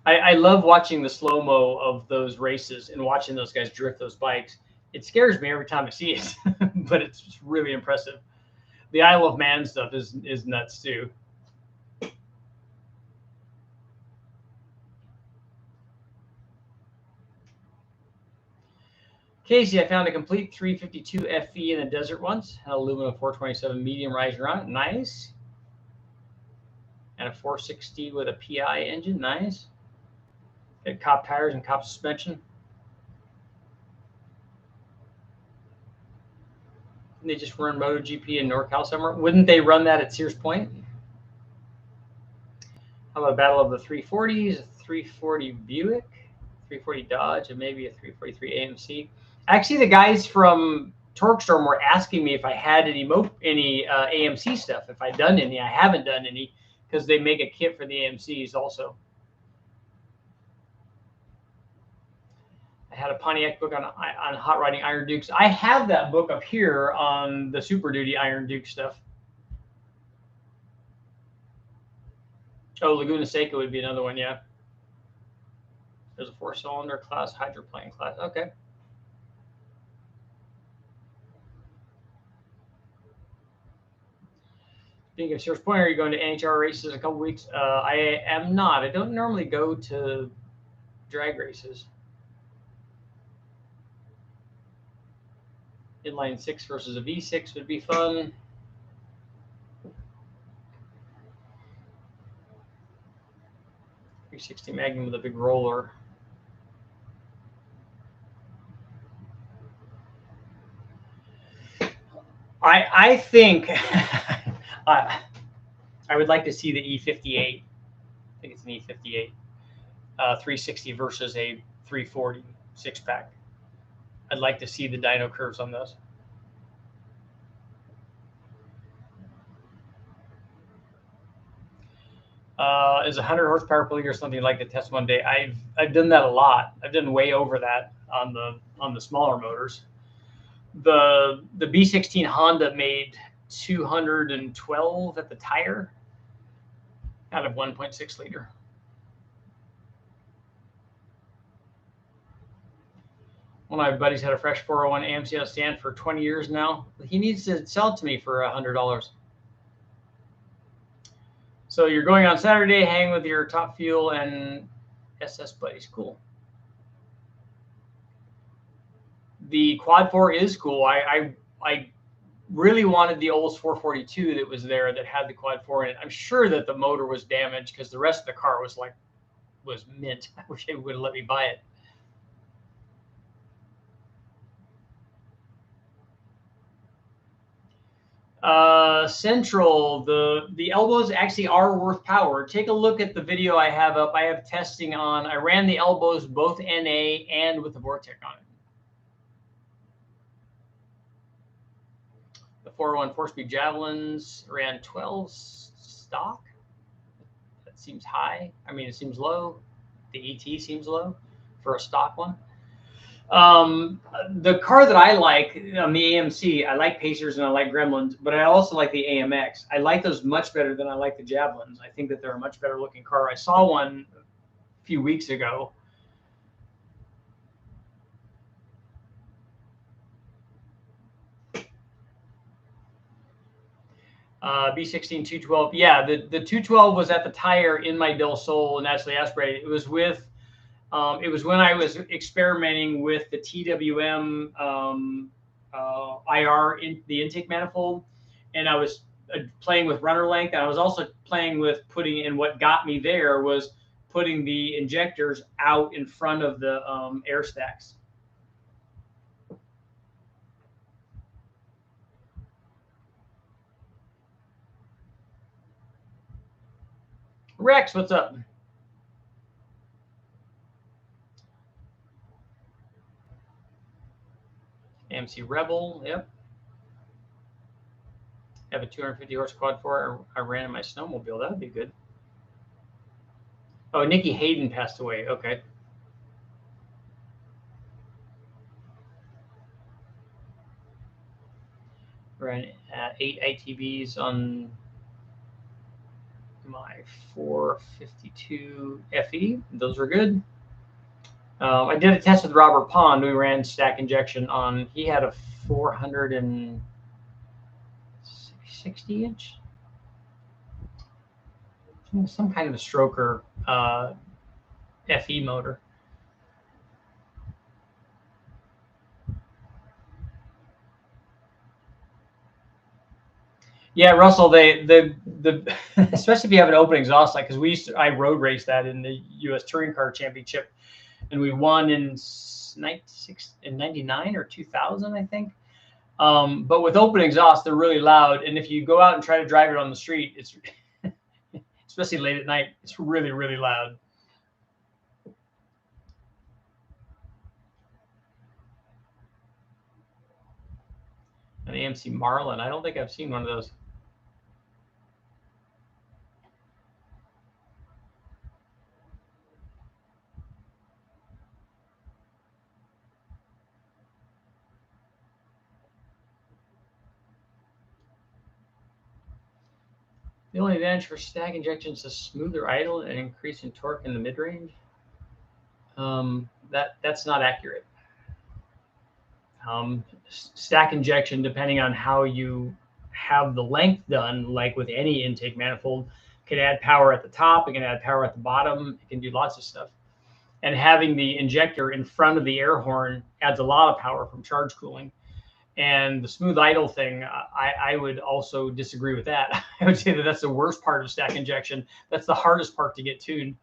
I love watching the slow-mo of those races and watching those guys drift those bikes. It scares me every time I see it, but it's really impressive. The Isle of Man stuff is nuts too. Casey, I found a complete 352 FE in the desert once. An aluminum 427 medium riser on it. Nice. And a 460 with a PI engine. Nice. Got cop tires and cop suspension. And they just run MotoGP in NorCal somewhere. Wouldn't they run that at Sears Point? How about a battle of the 340s, a 340 Buick, 340 Dodge, and maybe a 343 AMC? Actually, the guys from TorqueStorm were asking me if I had any AMC stuff, if I'd done any. I haven't done any because they make a kit for the AMCs also. I had a Pontiac book on hot rodding Iron Dukes. I have that book up here on the Super Duty Iron Duke stuff. Oh, Laguna Seca would be another one, yeah. There's a 4-cylinder class, hydroplane class. Okay. Speaking of Sears Point, are you going to NHR races in a couple weeks? I am not. I don't normally go to drag races. Inline 6 versus a V6 would be fun. .360 Magnum with a big roller. I think I would like to see the E58. I think it's an E58 360 versus a 340 6-pack. I'd like to see the dyno curves on those. Is 100 horsepower per liter something like the test one day? I've done that a lot. I've done way over that on the smaller motors. The B16 Honda made 212 at the tire out of 1.6 liter. One of my buddies had a fresh 401 AMC on stand for 20 years now. He needs to sell it to me for $100. So you're going on Saturday, hang with your Top Fuel and SS buddies. Cool. The Quad 4 is cool. I really wanted the Olds 442 that was there that had the Quad 4 in it. I'm sure that the motor was damaged because the rest of the car was like was mint. I wish they would have let me buy it. Central, the elbows actually are worth power. Take a look at the video I have up. I have testing on. I ran the elbows both NA and with the Vortec on it. The 401 4-speed javelins ran 12 stock. That seems high. I mean, it seems low. The ET seems low for a stock one. The car that I like on the AMC, I like Pacers and I like Gremlins, but I also like the AMX. I like those much better than I like the Javelins. I think that they're a much better looking car. I saw one a few weeks ago. B16 212. Yeah, the 212 was at the tire in my Del Sol naturally aspirated. It was with it was when I was experimenting with the TWM IR in the intake manifold, and I was playing with runner length. And I was also playing with putting in, what got me there was putting the injectors out in front of the air stacks. Rex, what's up? AMC Rebel, yep. I have a 250 horse quad 4. I ran in my snowmobile. That would be good. Oh, Nikki Hayden passed away. Okay. Ran 8 ATVs on my 452 FE. Those were good. I did a test with Robert Pond. We ran stack injection on. He had a 460 inch, some kind of a stroker FE motor. Yeah, Russell, the especially if you have an open exhaust light, because I road raced that in the U.S. Touring Car Championship, and we won in 99 or 2000, I think. But with open exhaust, they're really loud, and if you go out and try to drive it on the street, it's especially late at night, it's really, really loud. An AMC Marlin, I don't think I've seen one of those. The only advantage for stack injections is smoother idle and increase in torque in the mid-range. That's not accurate. Stack injection, depending on how you have the length done, like with any intake manifold, can add power at the top, it can add power at the bottom, it can do lots of stuff. And having the injector in front of the air horn adds a lot of power from charge cooling. And the smooth idle thing, I would also disagree with that. I would say that that's the worst part of stack injection. That's the hardest part to get tuned.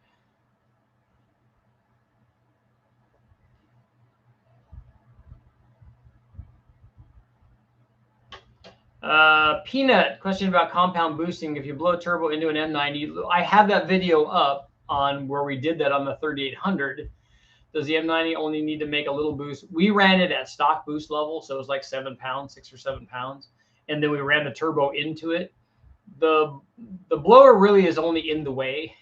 Peanut, question about compound boosting. If you blow turbo into an M90, I have that video up on where we did that on the 3800. Does the M90 only need to make a little boost? We ran it at stock boost level, so it was like 7 pounds, 6 or 7 pounds, and then we ran the turbo into it. The blower really is only in the way,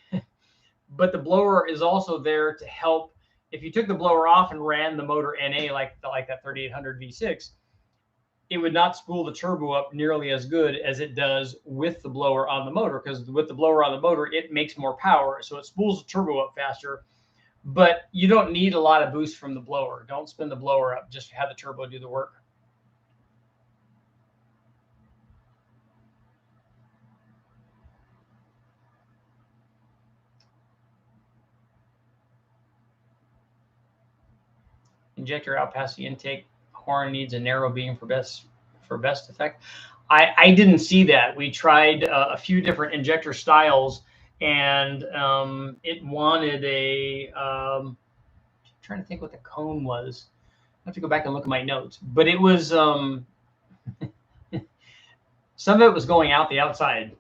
but the blower is also there to help. If you took the blower off and ran the motor NA like that 3800 V6, it would not spool the turbo up nearly as good as it does with the blower on the motor, because with the blower on the motor, it makes more power, so it spools the turbo up faster. But you don't need a lot of boost from the blower. Don't spin the blower up. Just have the turbo do the work. Injector out past the intake horn needs a narrow beam for best effect. I didn't see that. We tried a few different injector styles, and it wanted a. Trying to think what the cone was. I have to go back and look at my notes, but it was some of it was going out the outside.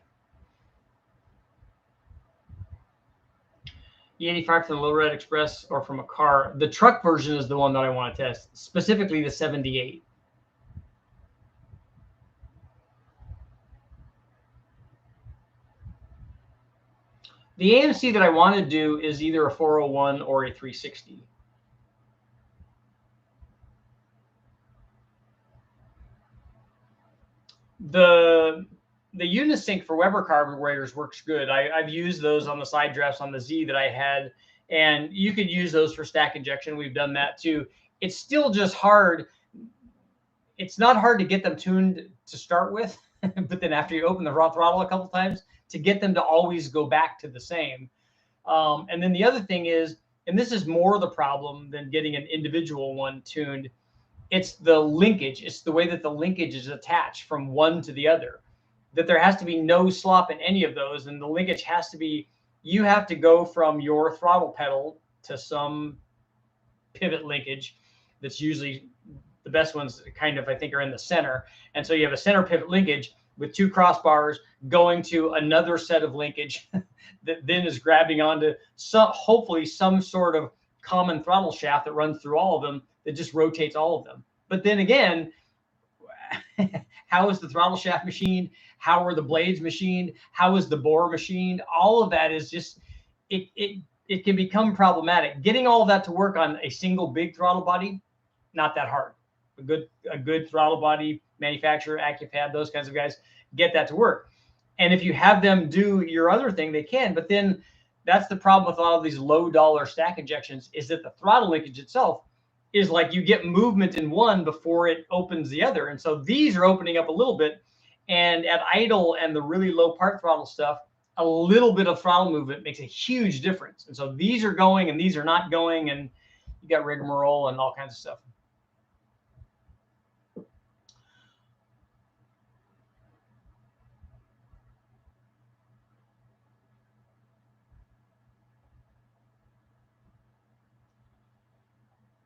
E85 from the Low Red Express or from a car. The truck version is the one that I want to test, specifically the 78. The AMC that I want to do is either a 401 or a 360. The Unisync for Weber carburetors works good. I've used those on the side drafts on the Z that I had, and you could use those for stack injection. We've done that too. It's still just hard. It's not hard to get them tuned to start with, but then after you open the raw throttle a couple times, to get them to always go back to the same. And then the other thing is, and this is more the problem than getting an individual one tuned, it's the linkage. It's the way that the linkage is attached from one to the other, that there has to be no slop in any of those. And the linkage has to be, you have to go from your throttle pedal to some pivot linkage. That's usually the best ones kind of, I think, are in the center. And so you have a center pivot linkage with two crossbars going to another set of linkage that then is grabbing onto hopefully some sort of common throttle shaft that runs through all of them, that just rotates all of them. But then again, how is the throttle shaft machined? How are the blades machined? How is the bore machined? All of that is just, it can become problematic. Getting all of that to work on a single big throttle body, not that hard. A good throttle body manufacturer, AccuPad, those kinds of guys, get that to work. And if you have them do your other thing, they can. But then that's the problem with all of these low dollar stack injections, is that the throttle linkage itself is like you get movement in one before it opens the other. And so these are opening up a little bit. And at idle and the really low part throttle stuff, a little bit of throttle movement makes a huge difference. And so these are going and these are not going, and you got rigmarole and all kinds of stuff.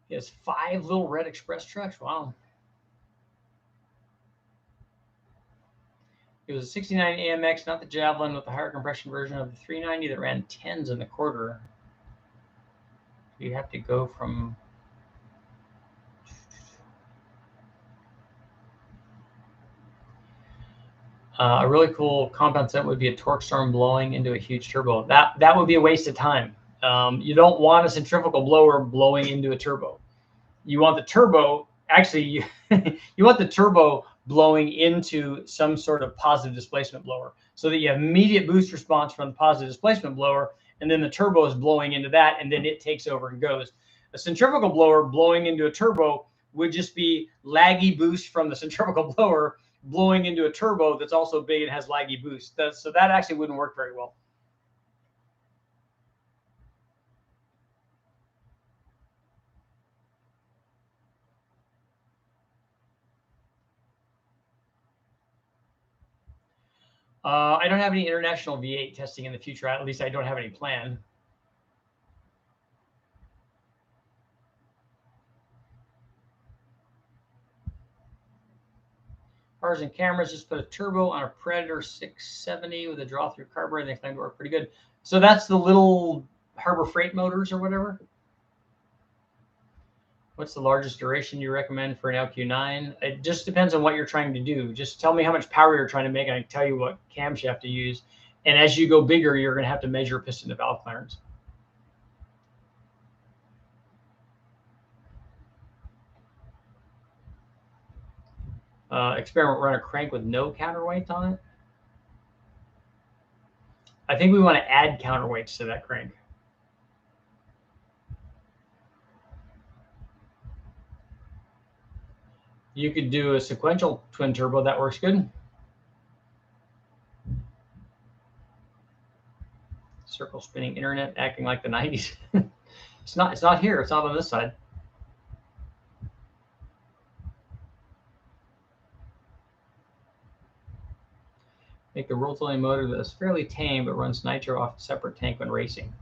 He has 5 little red express trucks. Wow. It was a 69 AMX, not the Javelin, with the higher compression version of the 390 that ran 10s in the quarter. You have to go from... a really cool compound set would be a torque storm blowing into a huge turbo. That would be a waste of time. You don't want a centrifugal blower blowing into a turbo. You want the turbo, actually, you want the turbo blowing into some sort of positive displacement blower, so that you have immediate boost response from the positive displacement blower, and then the turbo is blowing into that, and then it takes over and goes. A centrifugal blower blowing into a turbo would just be laggy boost from the centrifugal blower blowing into a turbo that's also big and has laggy boost. So that actually wouldn't work very well. I don't have any international V8 testing in the future. At least I don't have any plan. Cars and cameras, just put a turbo on a Predator 670 with a draw-through carburetor. They claim to work pretty good. So that's the little Harbor Freight motors or whatever. What's the largest duration you recommend for an LQ9? It just depends on what you're trying to do. Just tell me how much power you're trying to make, and I can tell you what camshaft to use. And as you go bigger, you're going to have to measure piston to valve clearance. Experiment run a crank with no counterweights on it. I think we want to add counterweights to that crank. You could do a sequential twin turbo. That works good. Circle spinning internet acting like the 90s. It's not here. It's not on this side. Make the world's only motor that is fairly tame but runs nitro off a separate tank when racing.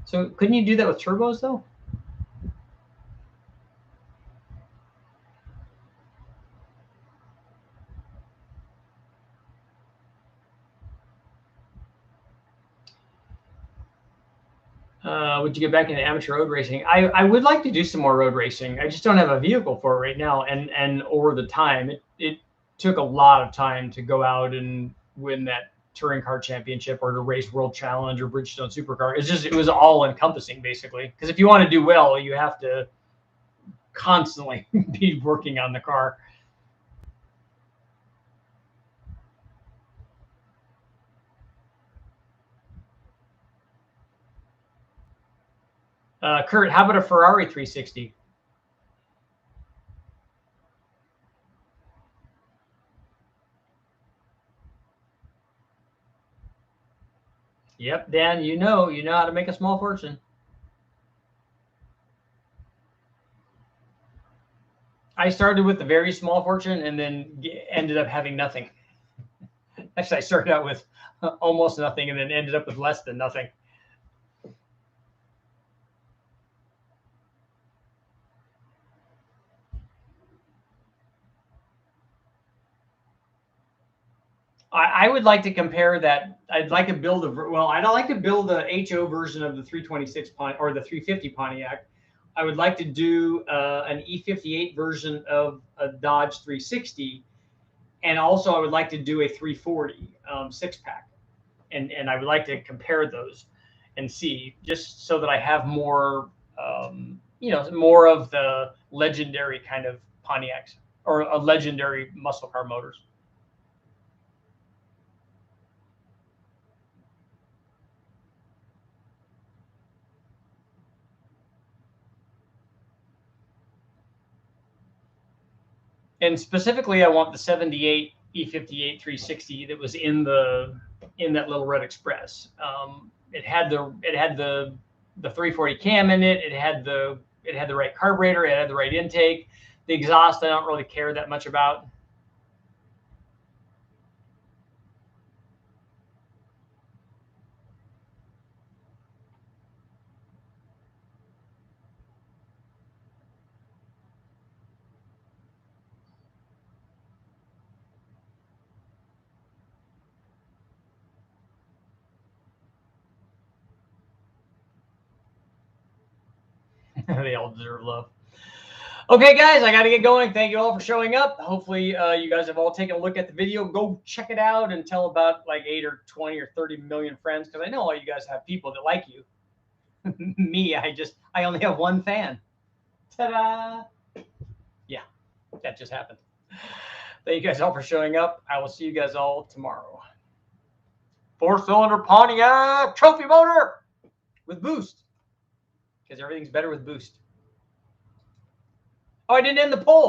So couldn't you do that with turbos though? Would you get back into amateur road racing? I would like to do some more road racing. I just don't have a vehicle for it right now. And over the time, it took a lot of time to go out and win that touring car championship or to race World Challenge or Bridgestone Supercar. It was all encompassing basically. Because if you want to do well, you have to constantly be working on the car. Kurt, how about a Ferrari 360? Yep, Dan, you know how to make a small fortune. I started with a very small fortune and then ended up having nothing. Actually, I started out with almost nothing and then ended up with less than nothing. I would like to compare that. I'd like to build I'd like to build a HO version of the 326 or the 350 Pontiac. I would like to do an E58 version of a Dodge 360. And also I would like to do a 340 six-pack. And I would like to compare those and see, just so that I have more, more of the legendary kind of Pontiacs or a legendary muscle car motors. And specifically, I want the 78 E58 360 that was in that little red Express. It had the 340 cam in it. It had the right carburetor. It had the right intake. The exhaust, I don't really care that much about. They all deserve love. Okay, guys, I got to get going. Thank you all for showing up. Hopefully, you guys have all taken a look at the video. Go check it out and tell about like 8 or 20 or 30 million friends, because I know all you guys have people that like you. Me, I only have one fan. Ta-da! Yeah, that just happened. Thank you guys all for showing up. I will see you guys all tomorrow. 4-cylinder Pontiac trophy motor with boost, because everything's better with boost. Oh, I didn't end the poll.